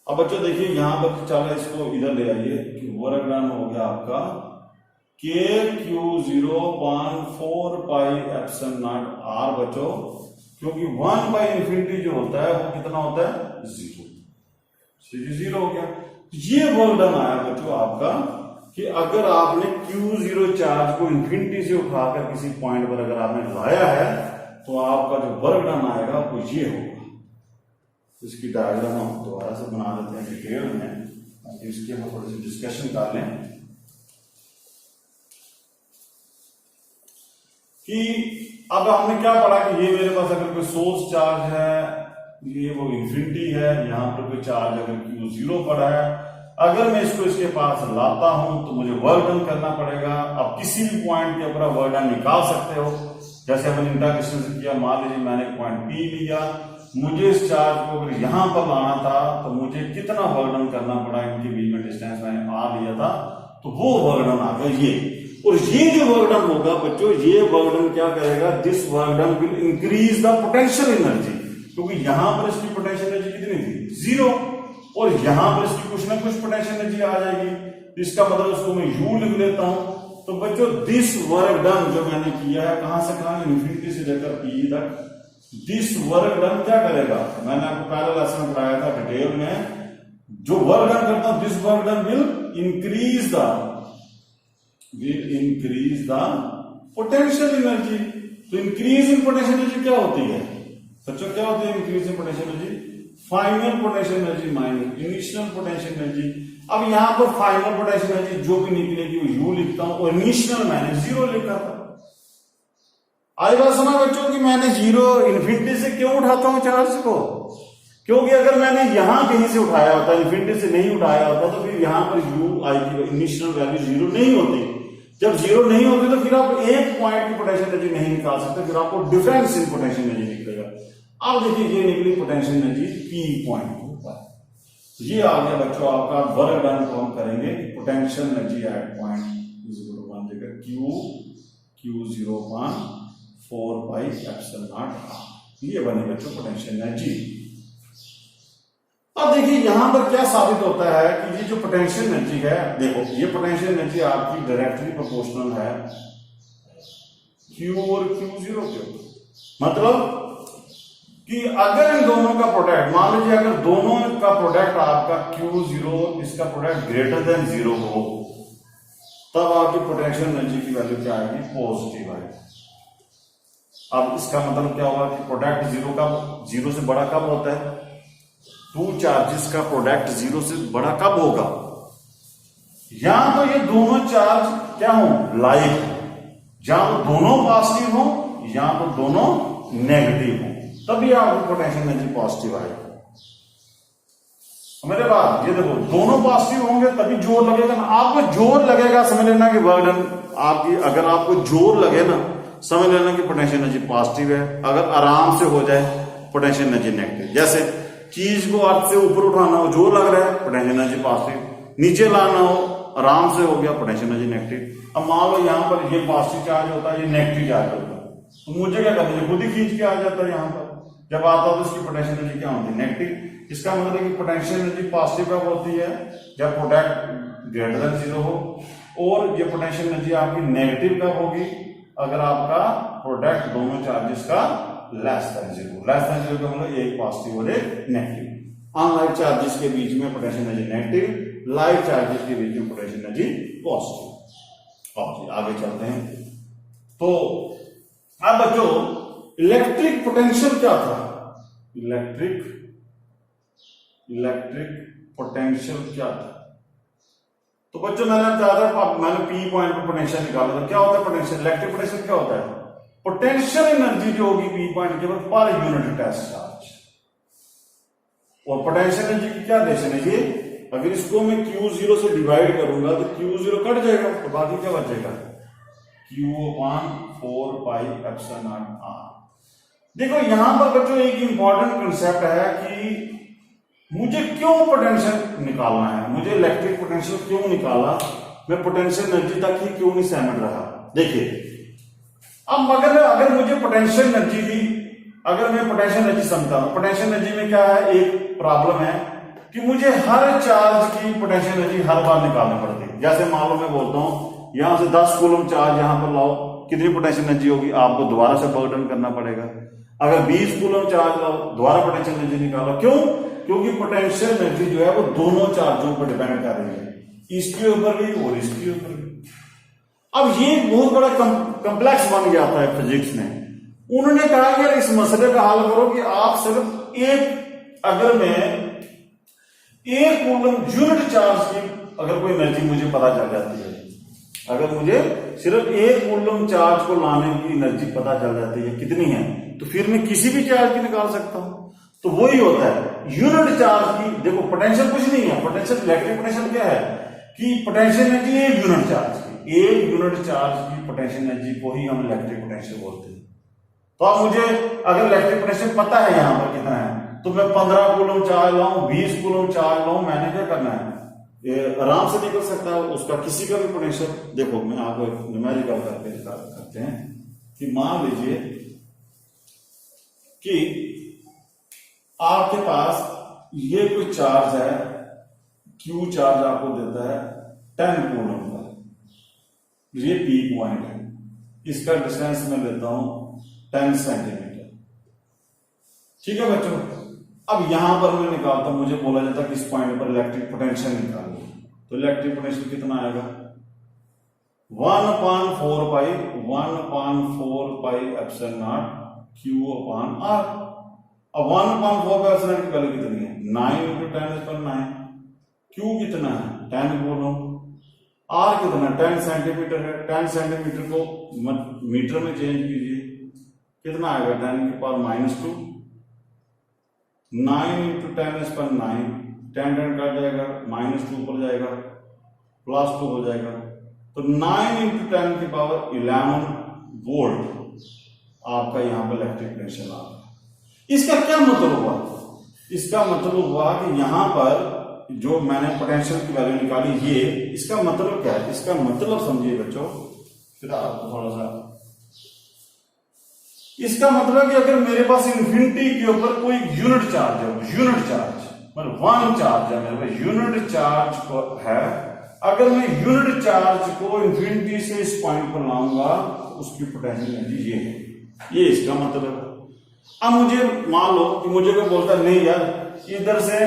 अब बच्चों देखिए यहां पर चलो इसको इधर ले आइए कि वर्क डन हो गया आपका Q0/4 पाई एप्सिलॉन नॉट r बच्चों, क्योंकि 1/∞ जो होता है वो कितना होता है 0 हो गया। ये वर्क डन आया बच्चों आपका कि अगर आपने Q0 चार्ज को इन्फिनिटी से उठाकर किसी पॉइंट पर अगर आपने लाया है, तो आपका जो वर्क डन आएगा वो ये होगा। इसकी डायग्राम हम दोबारा से बना देते हैं डिटेल में, ताकि इसके हम थोड़ी सी डिस्कशन कर लें कि अब हमने क्या पढ़ा कि ये मेरे पास अगर कोई सोर्स चार्ज है ये वो इंफिनिटी है, यहाँ पर कोई चार्ज अगर Q 0 पड़ा है, अगर मैं इसको इसके पास लाता हूं तो मुझे वर्क डन करना पड़ेगा। अब किसी भी पॉइंट के ऊपर वर्क डन निकाल सकते हो, जैसे अपन इंटीग्रेशन से किया। मान लीजिए मैंने पॉइंट P लिया, मुझे इस चार्ज को अगर यहां पर लाना था तो मुझे कितना वर्क डन करना पड़ा, इनके बीच में डिस्टेंस मैंने R लिया था, तो वो वर्क डन आ गया ये। और ये जो वर्क डन होगा बच्चों, ये वर्क डन क्या करेगा, this work done will increase the potential energy, क्योंकि यहां पर इसकी पोटेंशियल एनर्जी कितनी थी 0, और यहां पर इसकी कुछ ना कुछ पोटेंशियल एनर्जी आ जाएगी। इसका मतलब उसको मैं U लिख लेता हूं। तो बच्चों दिस वर्क डन जो मैंने किया है, कहां से कहां, इंफिनिटी से लेकर P तक, दिस वर्क डन क्या करेगा, मैंने आपको पहले लेसन में पढ़ाया था डिटेल में, जो वर्क डन करता हूं, this work done will increase the potential energy. तो इंक्रीज इन पोटेंशियल एनर्जी क्या होती है बच्चों, क्या होती है increase in potential energy, final potential energy minus initial potential energy. अब यहां पर फाइनल पोटेंशियल एनर्जी जो भी निकलेगी वो U लिखता हूं, और इनिशियल मैंने 0 लिखा था। आई बात समझ बच्चों की, मैंने 0 इंफिनिटी से क्यों उठाता हूं चार्ज को, क्योंकि अगर मैंने यहां कहीं से उठाया होता, इंफिनिटी से नहीं उठाया होता, तो फिर यहां पर U आएगी, इनिशियल वैल्यू 0 नहीं होती। जब 0 नहीं होती तो फिर आप एक पॉइंट की पोटेंशियल एनर्जी नहीं निकाल सकते, फिर आपको डिफरेंस इन पोटेंशियल एनर्जी निकलेगा। अब देखिए ये निकली पोटेंशियल एनर्जी P पॉइंट के ऊपर, ये आ गया बच्चों आपका वर्क डन को हम करेंगे potential energy at point is equal to 1 देकर Q 0.4 pi epsilon naught R, ये बने बच्चों पोटेंशियल एनर्जी। अब देखिए यहां पर क्या साबित होता है कि ये जो पोटेंशियल एनर्जी है, देखो ये पोटेंशियल एनर्जी आपकी डायरेक्टली प्रोपोर्शनल है Q और Q0 के, मतलब कि अगर इन दोनों का प्रोडक्ट, मान लीजिए अगर दोनों का प्रोडक्ट आपका Q0 इसका प्रोडक्ट ग्रेटर देन 0 हो, तब आपकी पोटेंशियल एनर्जी की वैल्यू क्या आएगी, पॉजिटिव आएगी। अब इसका मतलब क्या होगा कि प्रोडक्ट 0 से बड़ा कब होता है, 2 चार्जेस का प्रोडक्ट 0 से बड़ा कब होगा, यहां तो ये दोनों चार्ज क्या हो, लाइक, जहां तो दोनों पॉजिटिव हो, यहां तो दोनों नेगेटिव हो, तभी आपको पोटेंशियल एनर्जी पॉजिटिव आएगी। मेरे बाद ये देखो दोनों पॉजिटिव होंगे तभी जोर लगेगा ना, आपको जोर लगेगा समझ लेना कि वर्क डन आपकी, अगर आपको जोर लगे ना समझ लेना कि पोटेंशियल एनर्जी पॉजिटिव है। अगर आराम से हो जाए पोटेंशियल एनर्जी नेगेटिव, जैसे चीज को अर्थ से ऊपर उठाना हो, जोर लग रहा है, पोटेंशियल एनर्जी पॉजिटिव, नीचे लाना हो आराम से हो गया, पोटेंशियल एनर्जी नेगेटिव। अब मान लो यहां पर ये पॉजिटिव चार्ज होता है, ये नेगेटिव चार्ज होता है, तो मुझे क्या करना है, खुद ही खींच के आ जाता है, यहां पर जब आता है तो इसकी पोटेंशियल एनर्जी क्या होती है, नेगेटिव। इसका मतलब है कि पोटेंशियल एनर्जी पॉजिटिव कब होती है, जब प्रोडक्ट ग्रेटर देन 0 हो, और ये पोटेंशियल एनर्जी आपकी नेगेटिव कब होगी, अगर आपका प्रोडक्ट दोनों चार्जेस का लेस देन 0 का मतलब एक पॉजिटिव और एक नेगेटिव। अनलाइक चार्जेस के बीच में potential energy negative, like charges के बीच में पोटेंशियल एनर्जी पॉजिटिव। और आगे चलते हैं। तो अब बच्चों इलेक्ट्रिक पोटेंशियल क्या था, इलेक्ट्रिक पोटेंशियल क्या था, तो बच्चों मैंने बताया था, मैंने P पॉइंट पर पोटेंशियल निकाला था। क्या होता है पोटेंशियल, इलेक्ट्रिक पोटेंशियल क्या होता है, पोटेंशियल एनर्जी जो होगी P पॉइंट के पर यूनिट टेस्ट चार्ज। और पोटेंशियल एनर्जी की क्या डेफिनेशन है ये, अगर इसको मैं Q0 से डिवाइड करूंगा तो Q0 कट जाएगा, तो बाकी क्या बचेगा, Q/4 पाई एप्सिलॉन नॉट R। देखो यहां पर बच्चों एक इंपॉर्टेंट कंसेप्ट है कि मुझे क्यों पोटेंशियल निकालना है, मुझे इलेक्ट्रिक पोटेंशियल क्यों निकाला, मैं पोटेंशियल एनर्जी तक ही क्यों नहीं सहमत रहा। देखिए अब अगर मुझे पोटेंशियल एनर्जी दी, अगर मैं पोटेंशियल एनर्जी समझता हूं, पोटेंशियल एनर्जी में क्या है, एक प्रॉब्लम है कि मुझे हर चार्ज की पोटेंशियल एनर्जी हर बार निकालनी पड़ती है। जैसे मान लो मैं बोलता हूं यहां से 10 कूलम चार्ज यहां पर लाओ, कितनी पोटेंशियल एनर्जी होगी, आपको दोबारा से वर्क डन करना पड़ेगा। अगर 20 कूलम चार्ज लाओ, दोबारा पोटेंशियल एनर्जी निकालो, क्यों, क्योंकि पोटेंशियल एनर्जी जो है वो दोनों चार्जों पर डिपेंड कर रही है, इसके ऊपर भी और इसके ऊपर भी। अब ये बहुत बड़ा कॉम्प्लेक्स बन जाता है फिजिक्स में। उन्होंने कहा कि यार इस मसले का हल करो कि आप सिर्फ एक, अगर मैं एक कूलम यूनिट चार्ज की अगर कोई एनर्जी मुझे पता चल जाती है, अगर मुझे सिर्फ एक कूलम चार्ज को लाने की एनर्जी पता चल जाती है कितनी है, तो फिर मैं किसी भी चार्ज की निकाल सकता हूं। तो वही होता है यूनिट चार्ज की। देखो पोटेंशियल कुछ नहीं है, पोटेंशियल इलेक्ट्रिक पोटेंशियल क्या है कि पोटेंशियल एनर्जी एक यूनिट चार्ज की, एक यूनिट चार्ज की पोटेंशियल एनर्जी को ही हम इलेक्ट्रिक पोटेंशियल बोलते हैं। तो अब मुझे अगर इलेक्ट्रिक पोटेंशियल पता है यहां पर कितना है, तो मैं 15 कूलम चार्ज लाऊं, 20 कूलम चार्ज लाऊं, मैंने क्या करना है, ये आराम से निकल सकता है उसका किसी का भी पोटेंशियल। देखो मैं आपको एक न्यूमेरिकल करते हैं कि मान लीजिए कि आपके पास ये कोई चार्ज है, क्यू चार्ज आपको देता है 10 कूलम का, ये पी पॉइंट है, इसका डिस्टेंस मैं लेता हूं 10 सेंटीमीटर। ठीक है बच्चों, अब यहां पर मैं निकालता हूं, मुझे बोला जाता है कि इस पॉइंट पर इलेक्ट्रिक पोटेंशियल निकालो, तो इलेक्ट्रिक पोटेंशियल कितना आएगा 1/4 pi epsilon naught Q upon R. अब 1/4 पाई एप्सिलॉन की वैल्यू कितनी है 9 × 10⁹ क्यू कितना है 10 कूलम, आर कितना 10 सेंटीमीटर है, 10 सेंटीमीटर को मीटर में चेंज कीजिए, कितना आएगा 10⁻², 9 × 10⁹, 10 कट जाएगा, -2 पर जाएगा, +2 हो जाएगा, तो 9 × 10⁻11 वोल्ट आपका यहां पर इलेक्ट्रिक पोटेंशियल आ रहा है। इसका क्या मतलब हुआ, इसका मतलब हुआ कि यहां पर जो मैंने पोटेंशियल की वैल्यू निकाली, ये इसका मतलब क्या है, इसका मतलब समझिए बच्चों, फिर आपको थोड़ा सा, इसका मतलब कि अगर मेरे पास इंफिनिटी के ऊपर कोई यूनिट चार्ज है, यूनिट चार्ज मतलब 1 चार्ज है मेरे पास, यूनिट चार्ज है, अगर मैं यूनिट चार्ज को इंफिनिटी से इस पॉइंट पर लाऊंगा, उसकी पोटेंशियल एनर्जी ये है, ये इसका मतलब है। अब मुझे मान लो कि मुझे कोई बोलता नहीं यार इधर से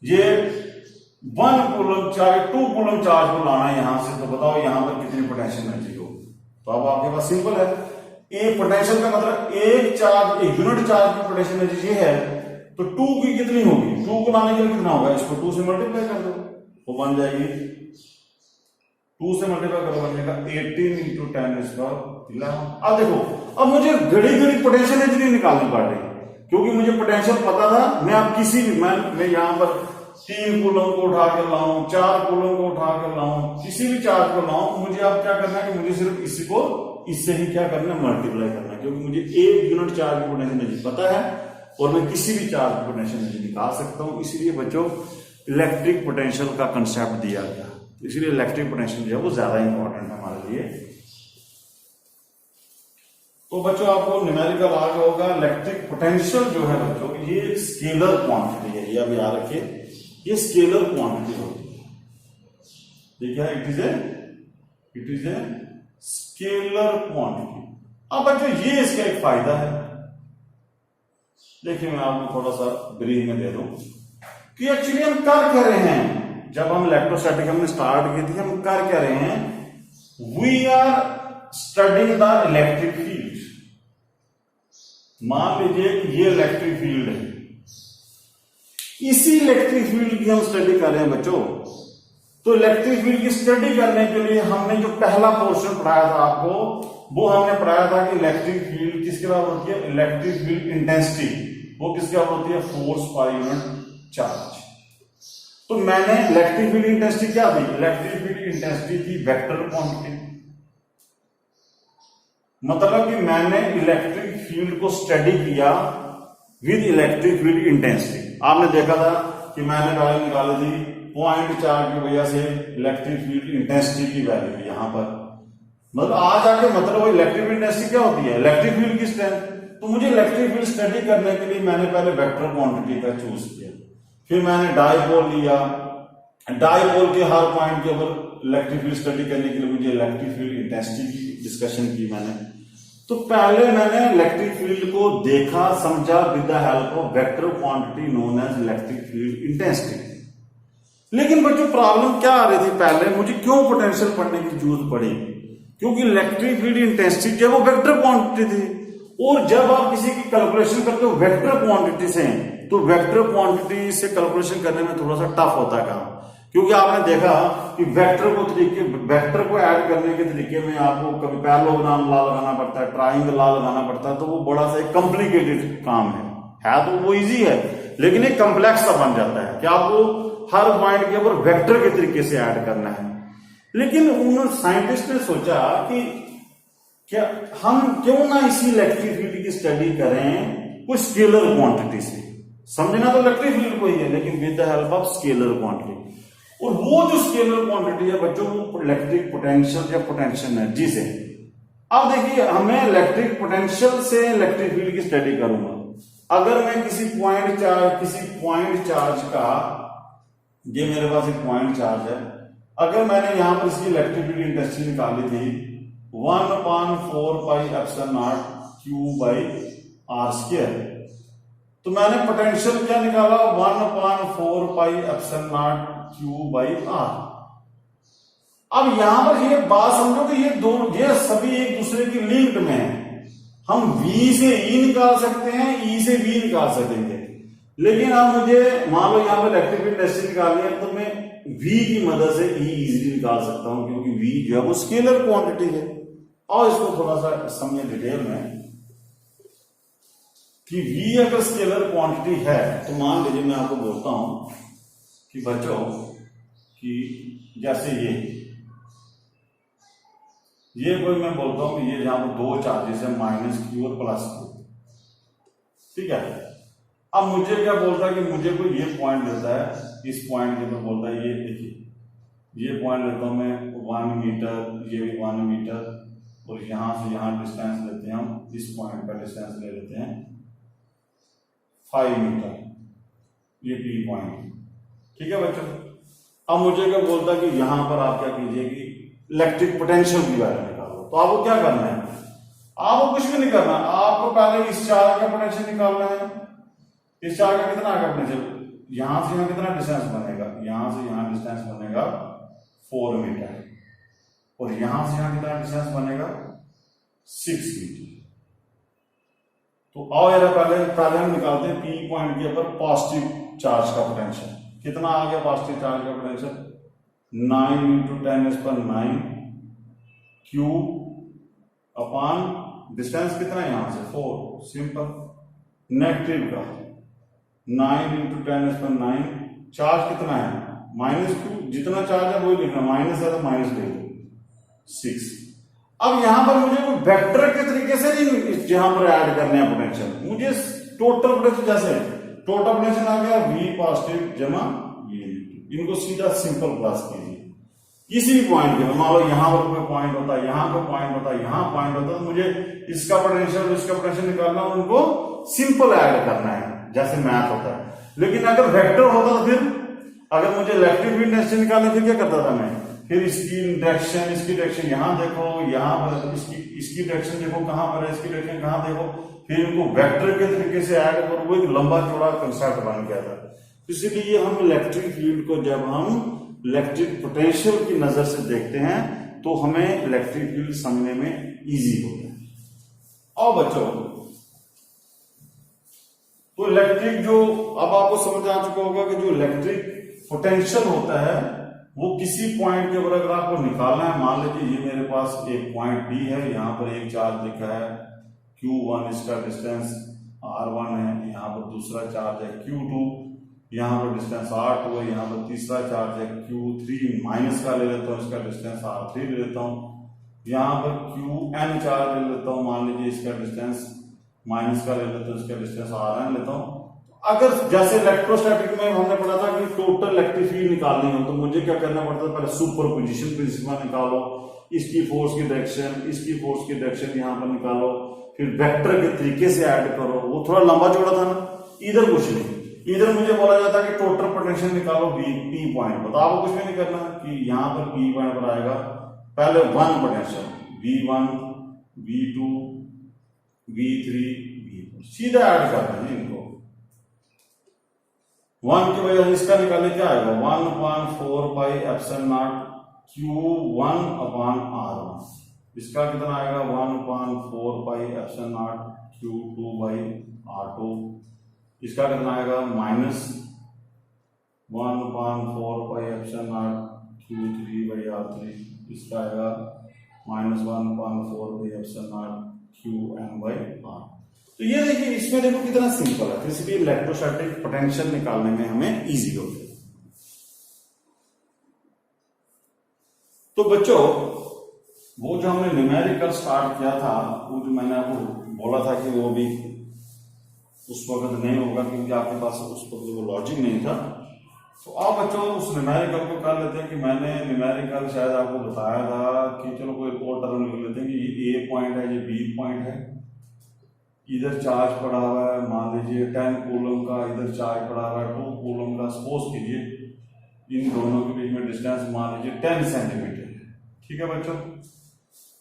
ये 1 कूलम चार्ज 2 कूलम चार्ज को लाना है यहां से, तो बताओ यहां पर कितनी पोटेंशियल एनर्जी हो। तो अब आपके पास सिंपल है, एक पोटेंशियल का मतलब एक चार्ज, एक यूनिट चार्ज की पोटेंशियल एनर्जी ये है, तो 2 की कितनी होगी, 2 को लाने के लिए कितना होगा, इसको 2 से मल्टीप्लाई कर दो, वो बन जाएगी 2 से मल्टीप्लाई करो, बन जाएगा 18 × 10⁻11। अब देखो, अब मुझे घड़ी घड़ी पोटेंशियल एनर्जी नहीं निकालनी पड़ रही, क्योंकि मुझे पोटेंशियल पता था। मैं अब किसी भी मैं यहां पर 3 कूलम को उठा कर लाऊं, 4 कूलम को उठा कर लाऊं, किसी भी चार्ज को लाऊं, मुझे अब क्या करना है कि मुझे सिर्फ इसी को इससे ही क्या करना है, मल्टीप्लाई करना है, क्योंकि मुझे एक यूनिट चार्ज की पोटेंशियल एनर्जी पता है और मैं किसी भी चार्ज की पोटेंशियल एनर्जी निकाल सकता हूं। इसलिए बच्चों इलेक्ट्रिक पोटेंशियल का कंसेप्ट दिया गया, इसलिए इलेक्ट्रिक पोटेंशियल जो है वो ज्यादा इंपॉर्टेंट है हमारे लिए। तो बच्चों आपको न्यूमेरिकल आ गया होगा, इलेक्ट्रिक पोटेंशियल जो है बच्चों ये स्केलर क्वांटिटी है, ये अब याद रखिए, ये स्केलर क्वांटिटी होती है, ठीक है, it is a scalar quantity. अब बच्चों ये इसका एक फायदा है, देखिए मैं आपको थोड़ा सा ब्रीफ में दे दूं कि एक्चुअली हम कर क्या रहे हैं, जब हम इलेक्ट्रोस्टैटिक हमने स्टार्ट की थी, हम कर क्या रहे हैं, we are studying the electric field. मान लीजिए ये इलेक्ट्रिक फील्ड है, इसी इलेक्ट्रिक फील्ड की हम स्टडी कर रहे हैं बच्चों। तो इलेक्ट्रिक फील्ड की स्टडी करने के लिए हमने जो पहला पोर्शन पढ़ाया था आपको, वो हमने पढ़ाया था कि इलेक्ट्रिक फील्ड किसके बराबर होती है, इलेक्ट्रिक फील्ड इंटेंसिटी वो किसके बराबर होती है, फोर्स पर यूनिट चार्ज। तो मैंने इलेक्ट्रिक फील्ड इंटेंसिटी क्या थी, इलेक्ट्रिक फील्ड इंटेंसिटी थी वेक्टर क्वांटिटी, मतलब कि मैंने इलेक्ट्रिक फील्ड को स्टडी किया विद इलेक्ट्रिक फील्ड इंटेंसिटी। आपने देखा था कि मैंने वैल्यू निकाली थी पॉइंट चार्ज की वजह से इलेक्ट्रिक फील्ड इंटेंसिटी की वैल्यू यहां पर, मतलब आज आके मतलब वो इलेक्ट्रिक फील्ड इंटेंसिटी क्या होती है, इलेक्ट्रिक फील्ड की स्ट्रेंथ। तो मुझे इलेक्ट्रिक फील्ड स्टडी करने के लिए मैंने पहले वेक्टर क्वांटिटी का चूज किया, फिर मैंने डाइपोल लिया, डाइपोल के हर पॉइंट के ऊपर इलेक्ट्रिक फील्ड स्टडी करने के लिए मुझे इलेक्ट्रिक फील्ड इंटेंसिटी की डिस्कशन की मैंने। तो पहले मैंने इलेक्ट्रिक फील्ड को देखा समझा with the help of vector quantity known as electric field intensity. लेकिन बच्चों प्रॉब्लम क्या आ रही थी, पहले मुझे क्यों पोटेंशियल पढ़ने की जरूरत पड़ी, क्योंकि इलेक्ट्रिक फील्ड इंटेंसिटी जो वो वेक्टर क्वांटिटी थी, और जब आप किसी की कैलकुलेशन करते हो वेक्टर क्वांटिटी से, तो वेक्टर क्वांटिटी से कैलकुलेशन करने में थोड़ा सा टफ होता है काम, क्योंकि आपने देखा कि वेक्टर को ऐड करने के तरीके में आपको कभी पैरेललोग्राम लॉ लगाना पड़ता है, ट्राइंगल लॉ लगाना पड़ता है, तो वो बड़ा सा कॉम्प्लिकेटेड काम है। है तो वो इजी है, लेकिन एक कम्प्लेक्स सा बन जाता है कि आपको हर पॉइंट के ऊपर वेक्टर के तरीके से ऐड करना है। लेकिन उन साइंटिस्ट ने सोचा कि क्या हम क्यों ना इसी इलेक्ट्रिक फील्ड की स्टडी करें कुछ स्केलर क्वांटिटी से। समझना तो इलेक्ट्रिक फील्ड को ही है, लेकिन with the help of scalar quantity. और वो जो स्केलर क्वांटिटी है बच्चों, वो इलेक्ट्रिक पोटेंशियल या पोटेंशियल एनर्जी से। अब देखिए, हमें इलेक्ट्रिक पोटेंशियल से इलेक्ट्रिक फील्ड की स्टडी करूंगा। अगर मैं किसी पॉइंट चार्ज का, ये मेरे पास एक पॉइंट चार्ज है, अगर मैंने यहां पर इसकी इलेक्ट्रिक फील्ड इंटेंसिटी निकाली थी 1/4πε0 Q/r², तो मैंने पोटेंशियल क्या निकाला 1/4πε0 Q/r। अब यहां पर ये बात समझो कि ये सभी एक दूसरे की लिंक्ड में है। हम V से E निकाल सकते हैं, E से V निकाल सकेंगे, लेकिन अब मुझे मान लो यहां पर इलेक्ट्रिक फील्ड इंटेंसिटी निकालनी है, तो मैं V की मदद से E इजीली निकाल सकता हूं, क्योंकि V जो है वो स्केलर क्वांटिटी है। और इसको थोड़ा सा समझे डिटेल में कि V अगर स्केलर क्वांटिटी है, तो मान लीजिए मैं आपको बोलता हूं कि बच्चों कि जैसे ये कोई मैं बोलता हूं कि ये जहां पर दो चार्जेस है, -Q और +Q, ठीक है। अब मुझे क्या बोलता है कि मुझे कोई ये पॉइंट देता है, इस पॉइंट के ऊपर बोलता है, ये देखिए ये पॉइंट लेता हूं मैं 1 मीटर, ये भी 1 मीटर, और यहां से यहां डिस्टेंस लेते हैं हम, इस पॉइंट का डिस्टेंस ले लेते हैं 5 मीटर, ये P पॉइंट, ठीक है बच्चों। अब मुझे क्या बोलता है कि यहां पर आप क्या कीजिए कि इलेक्ट्रिक पोटेंशियल की वैल्यू निकालो। तो आपको क्या करना है, आपको कुछ भी नहीं करना, आपको पहले इस चार्ज का पोटेंशियल निकालना है। इस चार्ज का कितना आएगा पोटेंशियल, यहां से यहां कितना डिस्टेंस बनेगा, यहां से यहां डिस्टेंस बनेगा 4 मीटर, और यहां से यहां कितना डिस्टेंस बनेगा 6 मीटर। तो आओ यार पहले हम निकालते हैं P पॉइंट के ऊपर पॉजिटिव चार्ज का पोटेंशियल। कितना आ गया पॉजिटिव चार्ज का पोटेंशियल, 9 × 10⁹ Q अपॉन डिस्टेंस कितना है यहां से 4, सिंपल। नेगेटिव का 9 × 10⁹, चार्ज कितना है -Q, जितना चार्ज है वही लिखना, माइनस है तो माइनस ले लो 6। अब यहां पर मुझे कोई वेक्टर के तरीके से नहीं जहां पर ऐड करने हैं पोटेंशियल, मुझे टोटल पोटेंशियल, जैसे टोटल पोटेंशियल आ गया V पॉजिटिव जमा V नेगेटिव, इनको सीधा सिंपल प्लस कीजिए किसी भी पॉइंट के। मान लो यहां पर कोई पॉइंट होता है, यहां पर पॉइंट होता है, यहां पॉइंट होता है, तो मुझे इसका पोटेंशियल इसका पोटेंशियल निकालना, उनको सिंपल ऐड करना है जैसे मैथ होता है। लेकिन अगर वेक्टर होता तो फिर अगर मुझे इलेक्ट्रिक फील्ड इंटेंसिटी निकालनी, फिर क्या करता था मैं, फिर इसकी डायरेक्शन यहां देखो, यहां पर इसकी डायरेक्शन देखो कहां पर है, इसकी डायरेक्शन कहां देखो, फिर इनको वेक्टर के तरीके से ऐड करो। वो एक लंबा चौड़ा कंसेप्ट बन गया था। इसीलिए हम इलेक्ट्रिक फील्ड को जब हम इलेक्ट्रिक पोटेंशियल की नजर से देखते हैं तो हमें इलेक्ट्रिक फील्ड समझने में इजी होता है। और बच्चों, तो इलेक्ट्रिक जो अब आपको समझ आ चुका होगा कि जो इलेक्ट्रिक पोटेंशियल होता है वो किसी पॉइंट के ऊपर अगर आपको निकालना है, मान लीजिए ये मेरे पास एक पॉइंट P है, यहां पर एक चार्ज लिखा है Q1, इसका डिस्टेंस R1 है, यहां पर दूसरा चार्ज है Q2, यहां पर डिस्टेंस R2 है, यहां पर तीसरा चार्ज है Q3 माइनस का ले लेता हूं, इसका डिस्टेंस R3 ले लेता हूं, यहां पर Qn चार्ज ले लेता हूं, मान लीजिए इसका डिस्टेंस माइनस का ले लेता हूं, इसका डिस्टेंस Rn लेता हूं। अगर जैसे इलेक्ट्रोस्टैटिक में हमने पढ़ा था कि टोटल इलेक्ट्रिक फील्ड निकालनी हो, तो मुझे क्या करना पड़ता है, पहले सुपरपोजिशन प्रिंसिपल निकालो, इसकी फोर्स की डायरेक्शन, इसकी फोर्स की डायरेक्शन यहां पर निकालो, फिर वेक्टर के तरीके से ऐड करो। वो थोड़ा लंबा चौड़ा था ना। इधर कुछ नहीं, इधर मुझे बोला जाता है कि टोटल पोटेंशियल निकालो P पॉइंट पर, तो आपको कुछ भी नहीं करना कि यहां पर P पॉइंट पर आएगा पहले 1 potential V1 V2 V3 V4, सीधा ऐड करना है इनको। 1 की वजह से इसका निकाले क्या आएगा 1/4πε0 Q1/R1, इसका कितना आएगा 1/4πε0 Q2/R2, इसका कितना आएगा -1/4πε0 Q3/R3, इसका आएगा -1/4πε0 Qn/R। तो ये देखिए इसमें देखो कितना सिंपल है, किसी भी इलेक्ट्रोस्टैटिक पोटेंशियल निकालने में हमें इजी हो गया। तो बच्चों वो जो हमने न्यूमेरिकल स्टार्ट किया था, वो जो मैंने आपको बोला था कि वो भी उस वक्त नहीं होगा क्योंकि आपके पास उस वक्त वो लॉजिक नहीं था। तो आप बच्चों उस न्यूमेरिकल को कर लेते हैं कि मैंने न्यूमेरिकल शायद आपको बताया था कि चलो कोई और टर्म लिख लेते हैं कि ये ए पॉइंट है, ये बी पॉइंट है, इधर चार्ज पड़ा हुआ है, मान लीजिए 10 कूलम का, इधर चार्ज पड़ा हुआ है 2 कूलम का। सपोज कीजिए इन दोनों के बीच में डिस्टेंस मान लीजिए 10 सेंटीमीटर है, ठीक है बच्चों।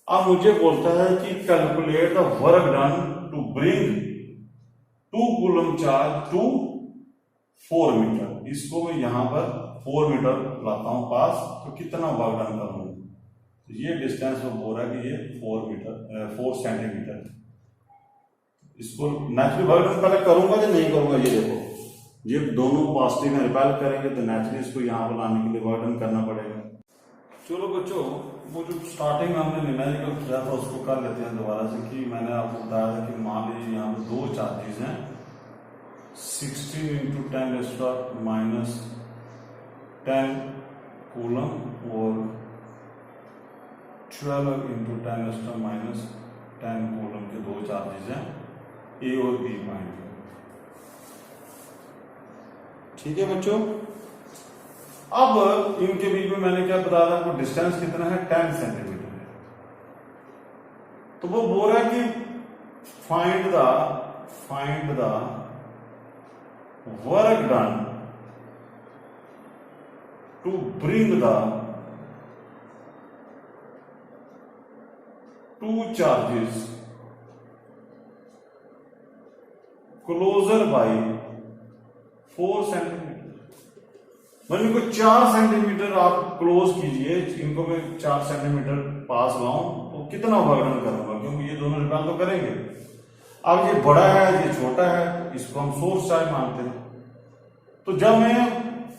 अब मुझे बोलता है कि calculate the work done to bring 2 coulomb charge to 4 metre. इसको मैं यहां पर 4 मीटर लाता हूं पास, तो कितना वर्क डन करूंगा? तो ये डिस्टेंस वो बोल रहा है कि ये 4 सेंटीमीटर। इसको नेचुरली वर्क डन पहले करूंगा कि नहीं करूंगा, ये देखो ये दोनों पॉजिटिव में रिपेल करेंगे तो नेचुरली इसको यहां पर लाने के लिए वर्क डन करना पड़ेगा। चलो बच्चों वो जो स्टार्टिंग में हमने न्यूमेरिकल किया था उसको कर लेते हैं दोबारा से। कि मैंने आपको बताया था कि मान लीजिए यहाँ पर 2 चार्जेस हैं, 16 इंटू 10 माइनस 10 कूलम और 12 इंटू 10 माइनस 10 कूलम के 2 चार्जेस हैं, ए और बी पॉइंट। ठीक है बच्चों। अब इनके बीच में मैंने क्या बताया था, वो डिस्टेंस कितना है 10 सेंटीमीटर है। तो वो बोल रहा है कि find the work done to bring the 2 charges closer by 4 centimetre. मतलब इनको 4 सेंटीमीटर आप क्लोज कीजिए, इनको मैं 4 सेंटीमीटर पास लाऊं तो कितना वर्क डन करूंगा, क्योंकि ये दोनों रिपेल तो करेंगे। अब ये बड़ा है ये छोटा है, इसको हम सोर्स चार्ज मानते हैं। तो जब मैं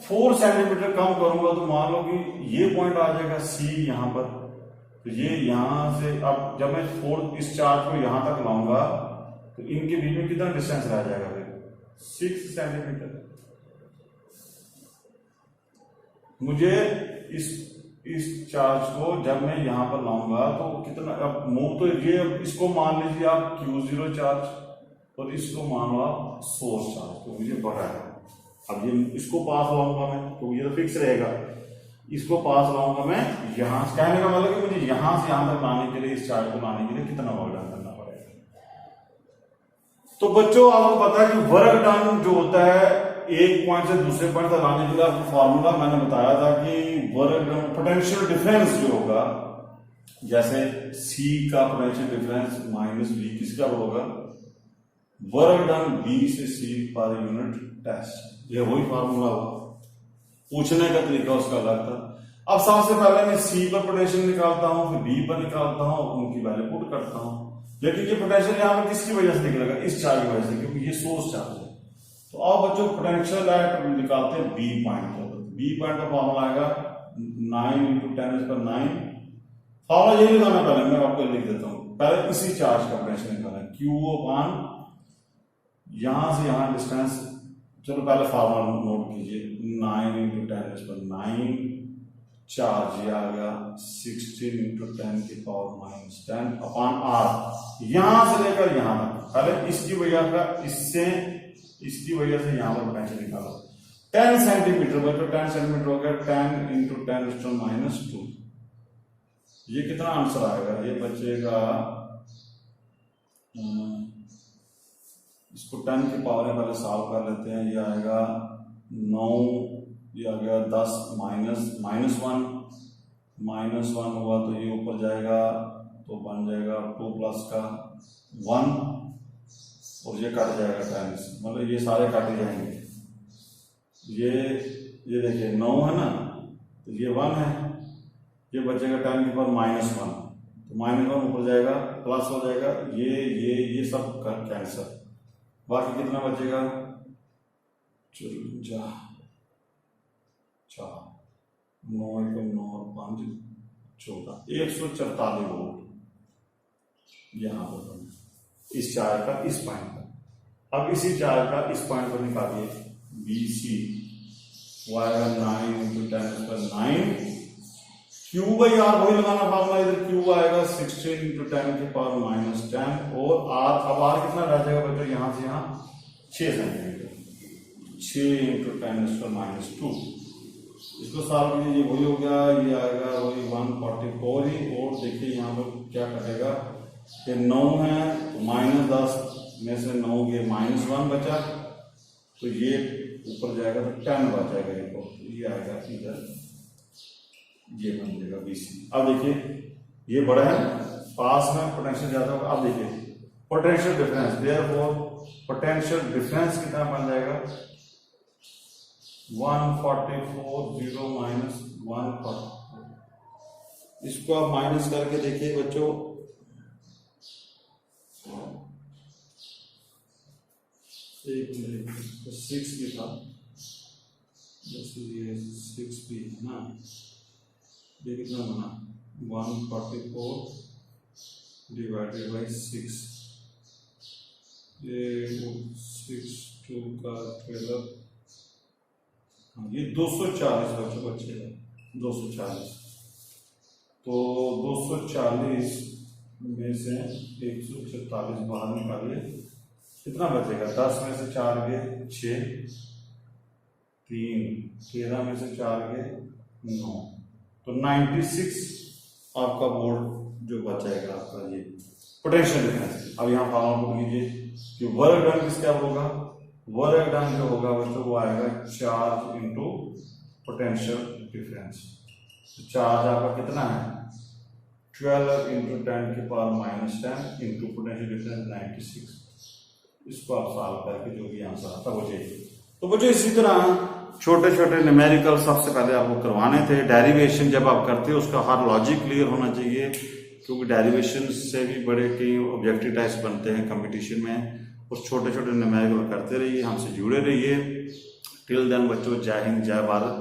4 सेंटीमीटर कम करूंगा तो मान लो कि ये पॉइंट आ जाएगा सी यहां पर। तो ये यहां से अब जब मैं इस चार्ज को यहां तक लाऊंगा तो इनके बीच में कितना डिस्टेंस रह जाएगा फिर 6 सेंटीमीटर। मुझे इस चार्ज को जब मैं यहां पर लाऊंगा तो कितना, अब मूव तो ये, इसको मान लीजिए आप Q0 चार्ज और इसको मान लो आप सोर्स चार्ज, तो मुझे बड़ा है। अब ये इसको पास लाऊंगा मैं तो ये तो फिक्स रहेगा, इसको पास लाऊंगा मैं यहां से। कहने का मतलब कि मुझे यहां से यहां तक लाने के लिए, इस चार्ज को लाने के लिए कितना वर्क डन करना पड़ेगा। तो बच्चों आपको पता है कि वर्क डन जो होता है एक पॉइंट से दूसरे पॉइंट तक लाने के लिए आपको फॉर्मूला मैंने बताया था कि वर्क डन पोटेंशियल डिफरेंस जो होगा, जैसे C का पोटेंशियल डिफरेंस माइनस B किसका होगा, वर्क डन B से C पर यूनिट टेस्ट। ये वही फॉर्मूला होगा, पूछने का तरीका उसका अलग था। अब सबसे पहले मैं C पर पोटेंशियल निकालता हूं, फिर B पर निकालता हूं, उनकी वैल्यू पुट करता हूं। लेकिन ये पोटेंशियल यहां पर किसकी वजह से निकलेगा, इस चार्ज की वजह से, क्योंकि ये सोर्स चार्ज है। तो अब बच्चों पोटेंशियल निकालते हैं बी पॉइंट का। बी पॉइंट का फॉर्मूला आएगा 9 इंटू 10⁹। फॉर्मूला यही लगाना, पहले मैं आपको लिख देता हूं। पहले इसी चार्ज का पोटेंशियल निकालना, क्यू अपान यहां से यहां डिस्टेंस। चलो पहले फॉर्मूला नोट कीजिए, 9 इंटू 10⁹ चार्ज ये आ गया 16 इंटू 10⁻⁻10 अपान आर। यहां से लेकर यहां तक, पहले इसकी वजह का इसकी वजह से यहां पर पोटेंशियल निकालो। 10 सेंटीमीटर बच्चों, 10 सेंटीमीटर हो गया 10 इंटू 10⁻²। ये कितना आंसर आएगा, ये बचेगा, इसको 10 की पावर में पहले सॉल्व कर लेते हैं। ये आएगा 9, ये आ गया 10 -1 हुआ तो ये ऊपर जाएगा तो बन जाएगा 2 प्लस का 1 और ये कट जाएगा 10, मतलब ये सारे काटे जाएंगे। ये देखिए 9 है ना, तो ये 1 है, ये बचेगा 10 की पावर -1, तो -1 ऊपर जाएगा प्लस हो जाएगा, ये सब कैंसर। बाकी कितना बचेगा, 9 और 5 14, 144 वोल्ट यहाँ पर। इस चार्ज का इस पॉइंट पर। अब इसी चार्ज का इस पॉइंट पर निकालिए बी सी, वो आएगा 9 × 10⁹ क्यू बाई आर, वही लगाना फार्मूला, इधर क्यू आएगा 16 × 10⁻⁻10 और आर, अब आर कितना रह जाएगा बच्चों, यहां से यहां 6 सेंटीमीटर, 6 × 10⁻²। इसको सॉल्व कीजिए, वही हो गया, ये आएगा वही 144 ही। और देखिए यहाँ पर क्या कटेगा कि 9 है तो -10 में से 9 ये -1 बचा, तो ये ऊपर जाएगा तो 10 बच जाएगा, ये आएगा इधर, ये बन जाएगा बीसी। अब देखिए ये बड़ा है, पास में पोटेंशियल ज्यादा होगा। अब देखिए potential difference, therefore potential difference कितना बन जाएगा 144 0 -144। इसको आप माइनस करके देखिए बच्चों, तो 6 भी था, ये 6 भी है ना, ये कितना बना 144 डिवाइडेड बाई 6, ये 6 2 का 12, ये 240 बच्चे 240, तो 240 में से 146 बाहर निकालिए, कितना बचेगा, 10 में से 4 गए 6, 3, 13 में से 4 गए 9, तो 96 आपका वोल्ट जो बचेगा आपका ये पोटेंशियल डिफरेंस। अब यहाँ फॉर्मूला को लीजिए कि वर्क डन किसका होगा, वर्क डन जो होगा बच्चों वो आएगा चार्ज इनटू पोटेंशियल डिफरेंस। तो चार्ज आपका कितना है 12 × 10⁻⁻10 इंटू पोटेंशियल डिफरेंस 96। इसको आप सॉल्व करके जो भी आंसर आता वो चाहिए। तो बच्चों इसी तरह छोटे छोटे न्यूमेरिकल सबसे पहले आपको करवाने थे। डेरिवेशन जब आप करते हो उसका हर लॉजिक क्लियर होना चाहिए, क्योंकि डेरिवेशन से भी बड़े कई ऑब्जेक्टिव टाइप्स बनते हैं कंपटीशन में। और छोटे छोटे न्यूमेरिकल करते रहिए, हमसे जुड़े रहिए। टिल देन बच्चों, जय हिंद, जय भारत।